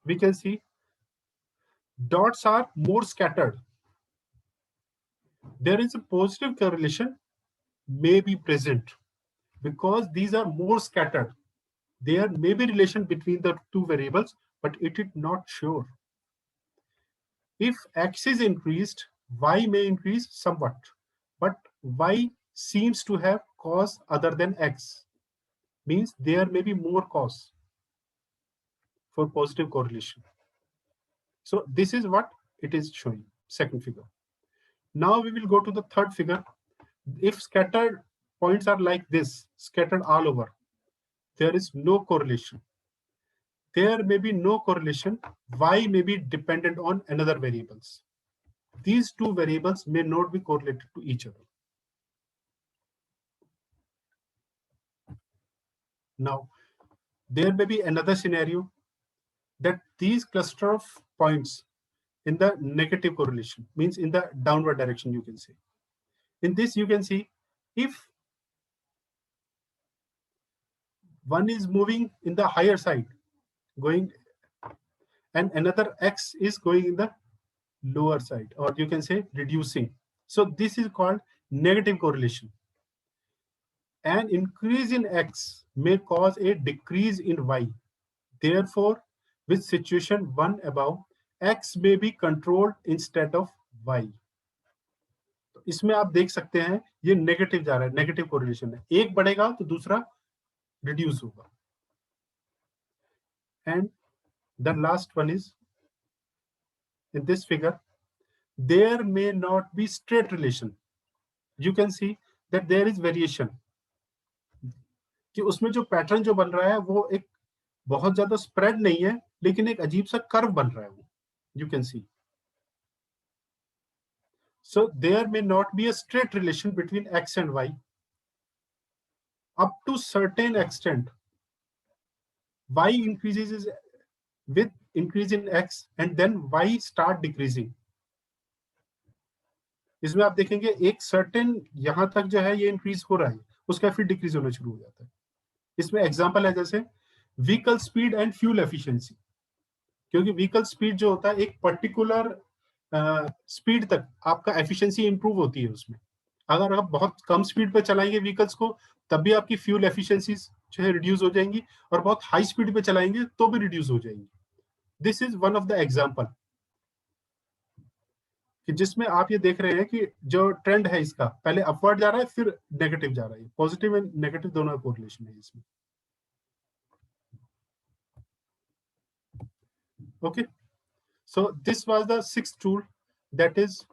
we can see dots are more scattered. There is a positive correlation may be present because these are more scattered. There may be relation between the two variables, but it is not sure. If X is increased, Y may increase somewhat, but Y seems to have cause other than X. Means there may be more cause for positive correlation. So this is what it is showing, second figure. Now we will go to the third figure. If scattered points are like this, scattered all over, there is no correlation. There may be no correlation. Y may be dependent on another variables. These two variables may not be correlated to each other. Now, there may be another scenario that these cluster of points in the negative correlation, means in the downward direction, you can say. In this, you can see if one is moving in the higher side, going, and another X is going in the lower side, or you can say reducing. So this is called negative correlation. An increase in X may cause a decrease in Y. Therefore, with situation 1 above, X may be controlled instead of Y. तो इसमें आप देख सकते हैं ये negative जा रहा है, नेगेटिव कोरिलेशन है. एक बढ़ेगा तो दूसरा रिड्यूस होगा. And the last one is in this figure, there may not be straight relation. You can see that there is variation. कि उसमें जो पैटर्न जो बन रहा है वो एक बहुत ज्यादा स्प्रेड नहीं है, लेकिन एक अजीब सा कर्व बन रहा है वो. You can see. So there may not be a straight relation between X and Y. Up to certain extent, Y increases with increase in X and then Y start decreasing. इसमें आप देखेंगे एक certain यहां तक जो है ये increase हो रहा है, उसका फिर डिक्रीज होना शुरू हो जाता है. इसमें एग्जांपल है जैसे vehicle speed and fuel efficiency. क्योंकि व्हीकल स्पीड जो होता है एक पर्टिकुलर स्पीड तक आपका एफिशिएंसी इंप्रूव होती है उसमें. अगर आप बहुत कम स्पीड पे चलाएंगे व्हीकल्स को तब भी आपकी फ्यूल एफिशिएंसी जो है रिड्यूस हो जाएंगी, और बहुत हाई स्पीड पे चलाएंगे तो भी रिड्यूस हो जाएंगी. This is one of the example कि जिसमें आप ये देख रहे हैं कि जो ट्रेंड है इसका पहले अपवर्ड जा रहा है फिर नेगेटिव जा रहा है. पॉजिटिव एंड नेगेटिव दोनों का कोरिलेशन है इसमें. Okay, so this was the sixth tool, that is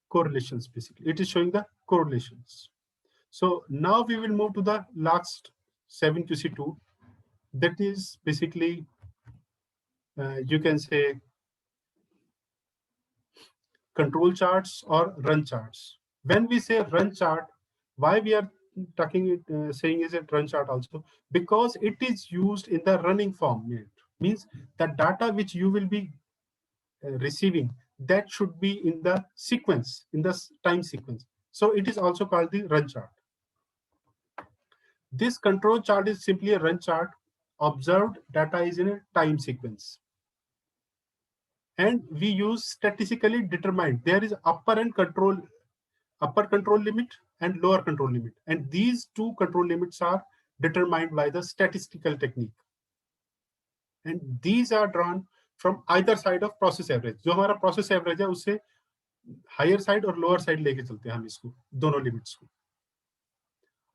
correlations. Basically it is showing the correlations. So now we will move to the last 7QC tool, that is basically you can say control charts or run charts. When we say run chart, why we are talking it saying is a run chart also, because it is used in the running form. Means the data which you will be receiving, that should be in the sequence, in the time sequence. So it is also called the run chart. This control chart is simply a run chart. Observed data is in a time sequence, and we use statistically determined. There is upper control limit and lower control limit, and these two control limits are determined by the statistical technique, and these are drawn from either side of process average. जो हमारा process average है उससे higher side और lower side लेके चलते हैं हम इसको, दोनों limits को.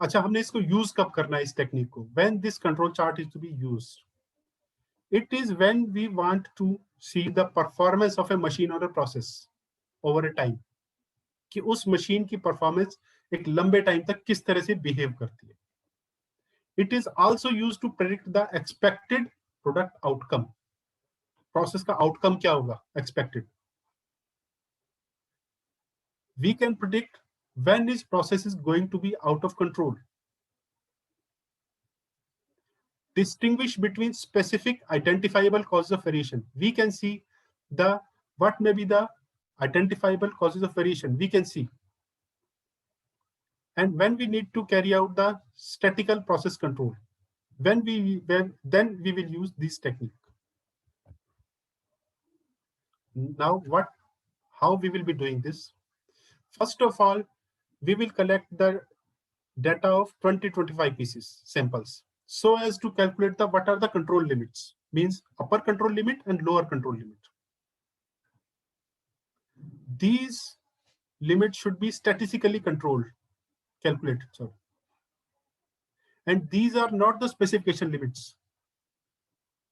अच्छा, हमने इसको use कब करना है इस टेक्निक को? When this control chart is to be used, it is when we want to see the performance of a machine or a process over a time, कि उस मशीन की परफॉर्मेंस एक लंबे टाइम तक किस तरह से बिहेव करती है. It is also used to predict the expected product outcome. Process का आउटकम क्या होगा expected. We can predict when this process is going to be out of control. Distinguish between specific identifiable causes of variation. We can see what may be the identifiable causes of variation. We can see, and when we need to carry out the statistical process control, then we will use this technique. Now how we will be doing this? First of all, we will collect the data of 20-25 pieces samples, so as to calculate what are the control limits, means upper control limit and lower control limit. these limits should be statistically controlled, calculated, sorry. And these are not the specification limits.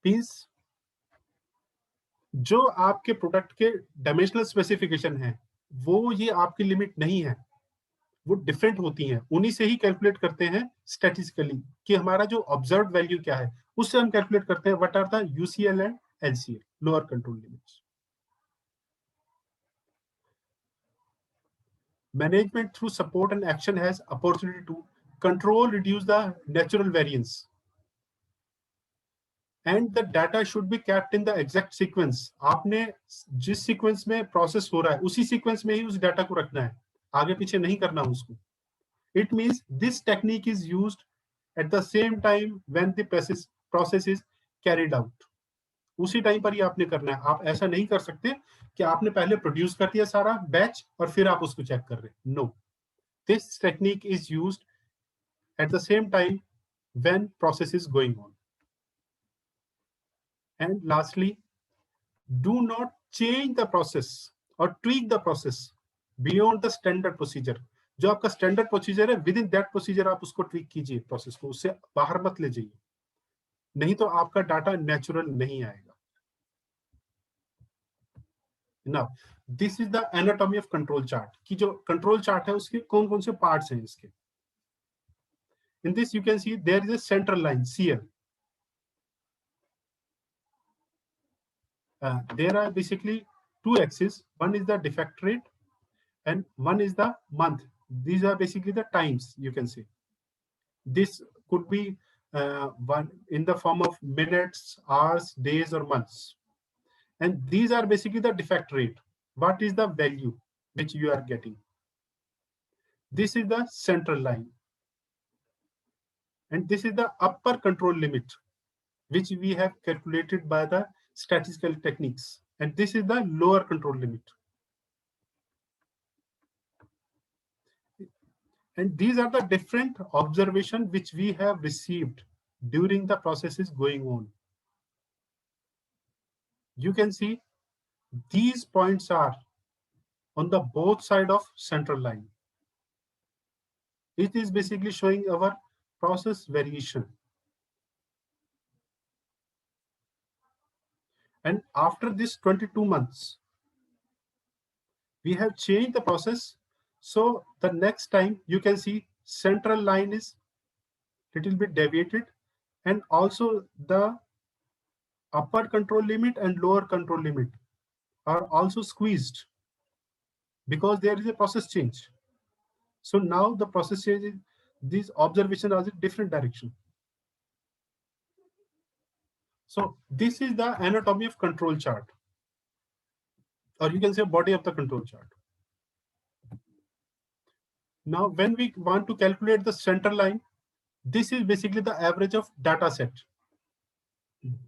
Means जो आपके product के dimensional specification है वो ये आपकी limit नहीं है, वो डिफरेंट होती हैं, उन्हीं से ही कैलकुलेट करते हैं स्टैटिस्टिकली कि हमारा जो ऑब्जर्व्ड वैल्यू क्या है, उससे हम कैलकुलेट करते हैं what are the UCL and LCL, lower control limits. Management through support and action has opportunity to control, reduce the natural variance. And the data should be kept in the exact sequence. आपने जिस sequence में process हो रहा है उसी sequence में ही उस data को रखना है, आगे पीछे नहीं करना उसको. It means this technique is used at the same time when the process is carried out. उसी टाइम पर ही आपने करना है. आप ऐसा नहीं कर सकते कि आपने पहले प्रोड्यूस कर दिया सारा बैच और फिर आप उसको चेक कर रहे हैं. No, this technique is used at the same time when process is going on. And lastly, do not change the process और tweak the process beyond the standard procedure. जो आपका स्टैंडर्ड प्रोसीजर है, within that procedure आप उसको tweak कीजिए, process को, उससे बाहर मत ले जाइए, नहीं तो आपका डाटा नेचुरल नहीं आएगा. Now, this is the anatomy of control chart. कि जो control chart है उसके कौन कौन से parts हैं इसके. In this you can see there is a central line CL. There are basically two axes. One is the defect rate and one is the month. These are basically the times, you can see. This could be one in the form of minutes, hours, days or months. And these are basically the defect rate. What is the value which you are getting? This is the central line. And this is the upper control limit, which we have calculated by the statistical techniques. And this is the lower control limit. And these are the different observations which we have received during the processes going on. You can see these points are on the both side of central line. It is basically showing our process variation. And after this 22 months, we have changed the process. So the next time you can see central line is little bit deviated, and also the upper control limit and lower control limit are also squeezed because there is a process change. So now the process change, these observations are in different direction. So this is the anatomy of control chart, or you can say body of the control chart. Now, when we want to calculate the central line, this is basically the average of data set.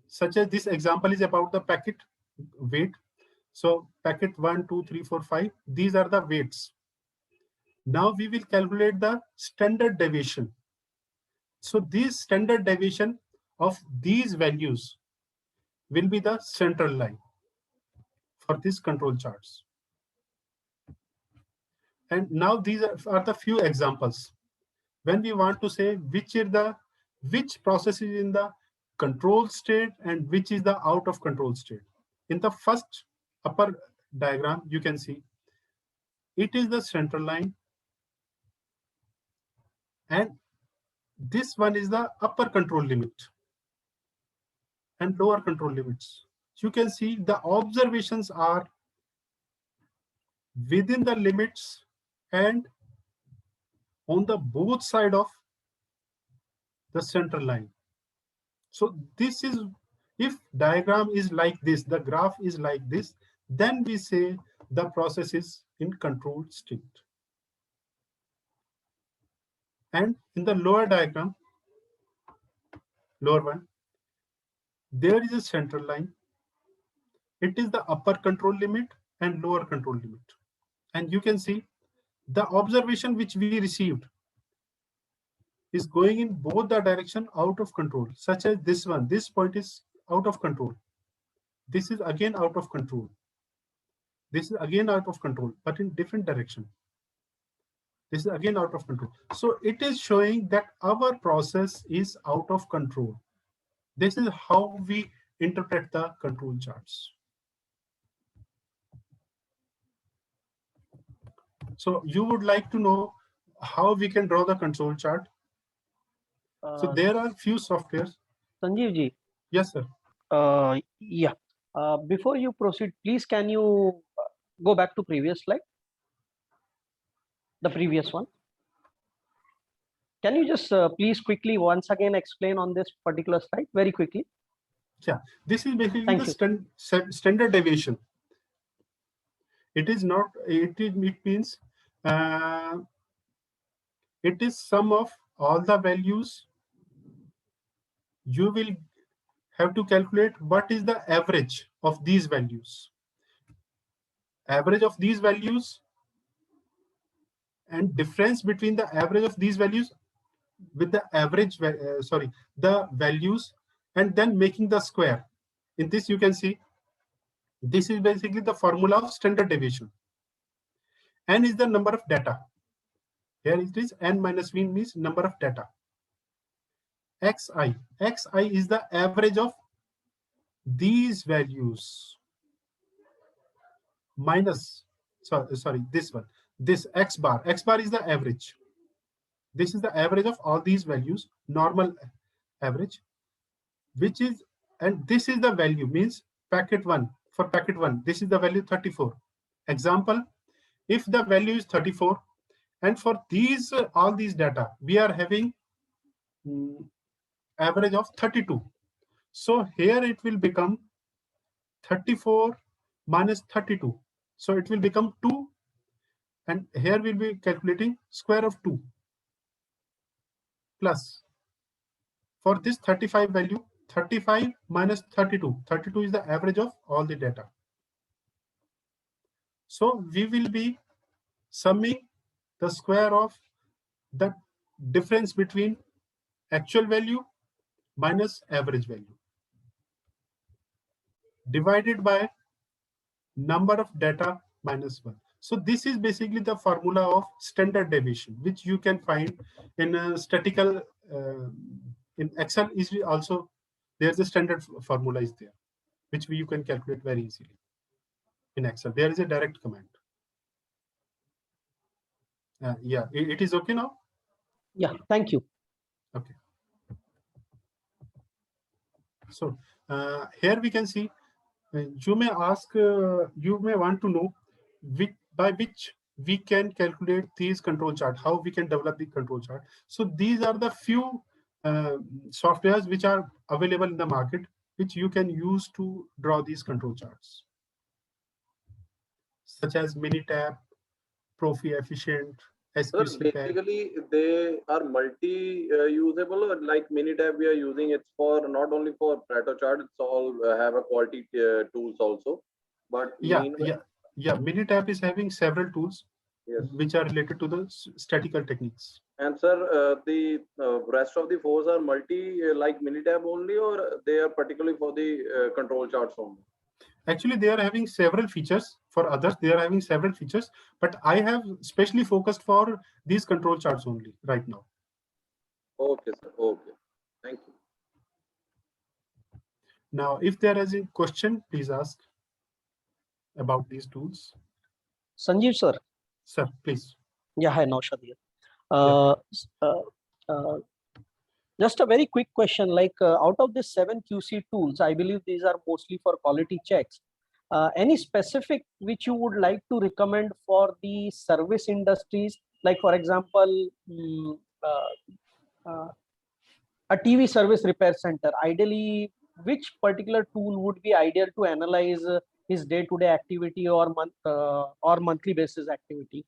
Such as this example is about the packet weight. So packet 1, 2, 3, 4, 5, these are the weights. Now we will calculate the standard deviation. So this standard deviation of these values will be the central line for these control charts. And now these are the few examples. When we want to say which process is in the control state and which is the out of control state. In the first upper diagram, you can see it is the central line, and this one is the upper control limit and lower control limits. You can see the observations are within the limits and on the both side of the central line. So this is, if diagram is like this, the graph is like this, then we say the process is in controlled state. And in the lower diagram, lower one, there is a central line. It is the upper control limit and lower control limit. And you can see the observation which we received is going in both the direction out of control, such as this one. This point is out of control. This is again out of control. This is again out of control, but in different direction. This is again out of control. So it is showing that our process is out of control. This is how we interpret the control charts. So you would like to know how we can draw the control chart. So there are few softwares. Sanjeev ji. Yes, sir. Yeah. Before you proceed, please can you go back to previous slide? The previous one. Can you just please quickly once again explain on this particular slide very quickly? Yeah, this is basically Thank the standard deviation. It is not. It means it is sum of all the values. You will have to calculate what is the average of these values. Average of these values and difference between the average of these values with the average, the values, and then making the square. In this, you can see this is basically the formula of standard deviation. N is the number of data. Here it is n minus v means number of data. Xi is the average of these values minus, sorry, this one. This x bar is the average. This is the average of all these values, normal average, which is, and this is the value, means packet 1. For packet 1, this is the value 34. Example, if the value is 34, and for these all these data, we are having average of 32. So here it will become 34 minus 32. So it will become 2. And here we'll be calculating square of 2 plus, for this 35 value, 35 minus 32. 32 is the average of all the data. So we will be summing the square of the difference between actual value minus average value divided by number of data minus 1. So this is basically the formula of standard deviation, which you can find in a statistical, in Excel is also, there's a standard formula is there, which you can calculate very easily in Excel. There is a direct command. Yeah, it is okay now? Yeah, thank you. Okay. So here we can see, you may ask, you may want to know by which we can calculate these control chart, how we can develop the control chart. So these are the few softwares which are available in the market, which you can use to draw these control charts, such as Minitab, Profi Efficient, Sir, SQC Pack. basically they are multi-usable. Like Minitab, we are using it for not only for Pareto chart, it's all have a quality tools also. But Yeah, Minitab is having several tools, yes, which are related to the statistical techniques. and sir, the rest of the fours are like Minitab only, or they are particularly for the control charts only? Actually, they are having several features. For others, they are having several features, but I have specially focused for these control charts only right now. Okay, sir. Okay. Thank you. Now, if there is a question, please ask about these tools. Sanjeev sir. Sir, please. Yeah, hi, Naushad here. Just a very quick question, like out of the 7 QC tools, I believe these are mostly for quality checks. Any specific which you would like to recommend for the service industries? Like for example, a TV service repair center, ideally, which particular tool would be ideal to analyze his day-to-day activity or monthly basis activity?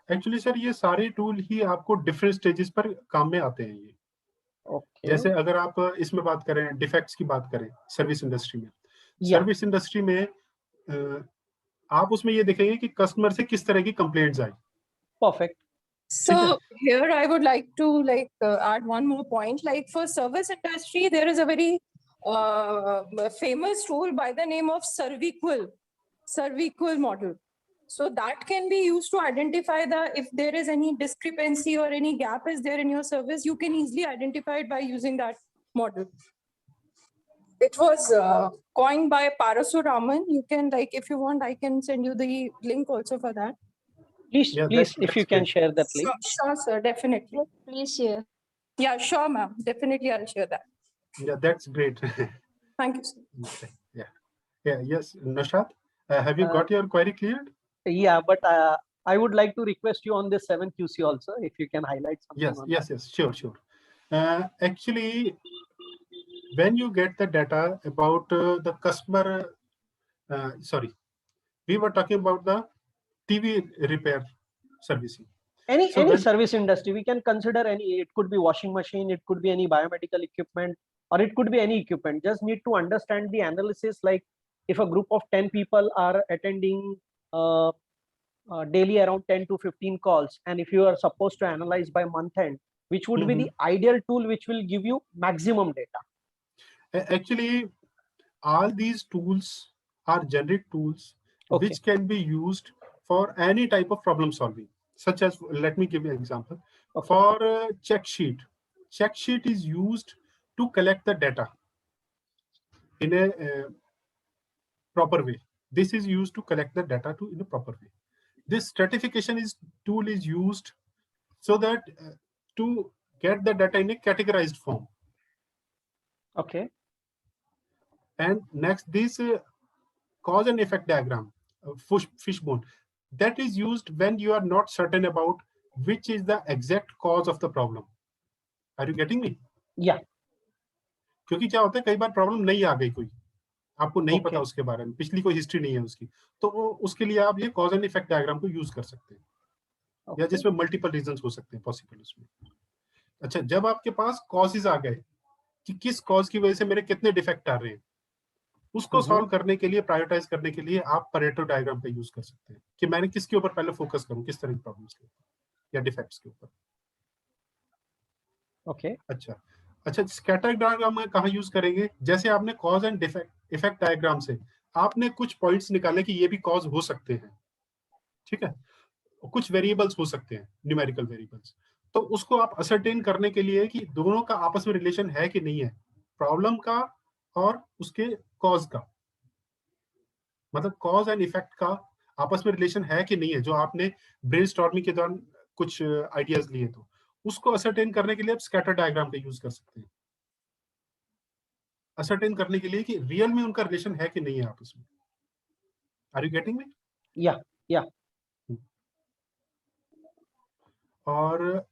Actually, sir, ये सारे tool ही आपको different stages पर काम में आते हैं ये. Okay. जैसे अगर आप इसमें बात करें, डिफेक्ट्स की बात करें, सर्विस इंडस्ट्री में, सर्विस इंडस्ट्री में आप उसमें ये देखेंगे कि कस्टमर से किस तरह की complaints I. Perfect. So here I would like to add one more point. Like for service industry, there is a very famous tool by the name of Serviqual. serv-equal model. So that can be used to identify if there is any discrepancy or any gap is there in your service, you can easily identify it by using that model. It was coined by Parasuraman. You can, like, if you want, I can send you the link also for that. Please, Yeah, please, if that's you can great. share that link. Sure, sir, definitely. Please share. Yeah, sure, ma'am. Definitely, I'll share that. Yeah, that's great. Thank you, sir. Yeah, yes, Nashad, have you got your query cleared? Yeah, but I would like to request you on this 7QC also, if you can highlight something. Yes, on yes, sure. Actually, when you get the data about the customer, sorry, we were talking about the TV repair servicing. Any So when- service industry, we can consider any. It could be washing machine, it could be any biomedical equipment, or it could be any equipment. Just need to understand the analysis. Like if a group of 10 people are attending daily around 10 to 15 calls, and if you are supposed to analyze by month end, which would be the ideal tool which will give you maximum data? Actually, all these tools are generic tools Okay. which can be used for any type of problem solving, such as, let me give you an example. Okay. For check sheet is used to collect the data in a proper way. This is used to collect the data in a proper way. This stratification tool is used so that to get the data in a categorized form. Okay. And next, this cause and effect diagram, fishbone, that is used when you are not certain about which is the exact cause of the problem. Are you getting me? Yeah. क्योंकि क्या होता है, कई बार problem नहीं आ गई, कोई आपको नहीं पता Okay. उसके बारे में, पिछली कोई हिस्ट्री नहीं है उसकी, तो उसके लिए आप ये कॉज एंड इफेक्ट डायग्राम को यूज कर सकते हैं, या Okay. जिसमें मल्टीपल रीजंस हो सकते हैं पॉसिबल उसमें. अच्छा, जब आपके पास कॉजेज आ गए कि किस कॉज की वजह से मेरे कितने डिफेक्ट आ रहे हैं, उसको सॉल्व करने के लिए, प्रायोरिटाइज करने के लिए आप परेटो डायग्राम का यूज कर सकते हैं कि मैंने किसके ऊपर पहले फोकस करूं, किस तरह की प्रॉब्लम्स के ऊपर या डिफेक्ट्स के ऊपर. Okay. अच्छा, स्कैटर डायग्राम में कहाँ यूज करेंगे? जैसे आपने कॉज एंड इफेक्ट डायग्राम से आपने कुछ पॉइंट्स निकाले कि ये भी कॉज हो सकते हैं, ठीक है, कुछ वेरिएबल्स हो सकते हैं, न्यूमेरिकल वेरिएबल्स, तो उसको आप असरटेन करने के लिए कि दोनों का आपस में रिलेशन है कि नहीं है, प्रॉब्लम का और उसके कॉज का, मतलब कॉज एंड इफेक्ट का आपस में रिलेशन है कि नहीं है, जो आपने ब्रेनस्टॉर्मिंग के दौरान कुछ आइडियाज लिए, तो उसको असरटेन करने के लिए आप स्कैटर डायग्राम का यूज कर सकते हैं, असरटेन करने के लिए कि रियल में उनका रिलेशन है कि नहीं है आपस में. Are you getting me? Yeah. और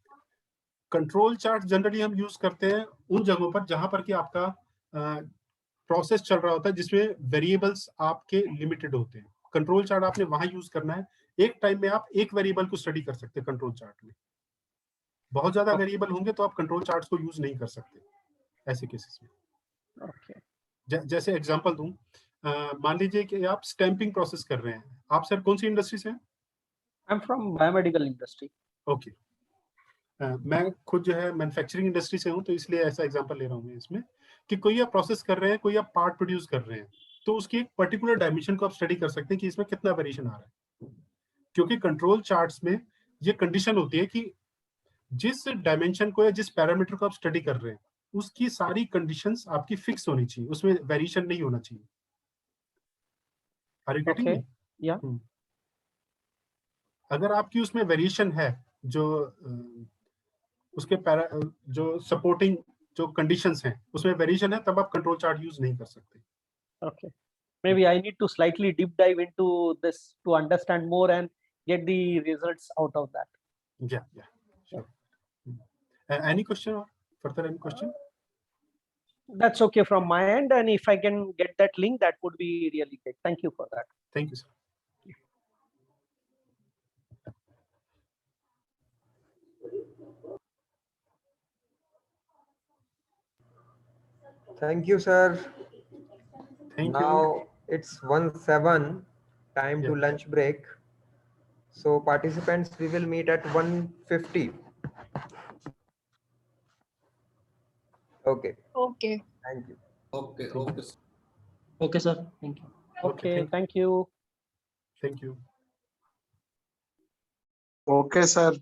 कंट्रोल चार्ट जनरली हम यूज करते हैं उन जगहों पर जहां पर कि आपका प्रोसेस चल रहा होता है जिसमें वेरिएबल्स आपके लिमिटेड होते हैं. कंट्रोल चार्ट आपने वहां यूज करना है. एक टाइम में आप एक वेरिएबल को स्टडी कर सकते हैं कंट्रोल चार्ट में. बहुत ज्यादा वेरिएबल होंगे तो आप कंट्रोल चार्ट्स को यूज नहीं कर सकते ऐसे केसेस में. Okay. जैसे एग्जांपल दूं, मान लीजिए कि आप स्टैंपिंग प्रोसेस कर रहे हैं. आप सर कौन सी इंडस्ट्री से हैं? I'm from biomedical industry. Okay. मैं खुद जो है मैन्युफैक्चरिंग इंडस्ट्री से हूं, तो इसलिए ऐसा एग्जांपल ले रहा हूं मैं इसमें कि कोई आप प्रोसेस कर रहे हैं, कोई आप पार्ट प्रोड्यूस कर रहे हैं, तो उसकी एक पर्टिकुलर डायमेंशन को आप स्टडी कर सकते हैं कि इसमें कितना वेरिएशन आ रहा है, क्योंकि कंट्रोल चार्ट्स में ये कंडीशन होती है कि जिस डायमेंशन को या जिस पैरामीटर को आप स्टडी कर रहे हैं उसकी सारी कंडीशंस आपकी फिक्स होनी चाहिए, उसमें वेरिएशन नहीं होना चाहिए. Are you getting Okay. Me? Yeah. अगर आपकी उसमें वेरिएशन है, जो उसके जो सपोर्टिंग जो कंडीशंस हैं उसमें वेरिएशन है, तब आप कंट्रोल चार्ट यूज नहीं कर सकते. Okay. Maybe I need to slightly deep dive into this to understand more and get the results out of that. Yeah, sure. Any question or further any question? That's okay from my end. And if I can get that link, that would be really great. Thank you for that. Thank you, sir. Thank you, sir. Thank you. Now it's 1:07, time to Yeah. lunch break. So participants, we will meet at 1:50. Okay, Okay. thank you. Okay, Thank you. okay. Okay, sir. Thank you. Okay. thank you. Thank you. Thank you. Okay, sir.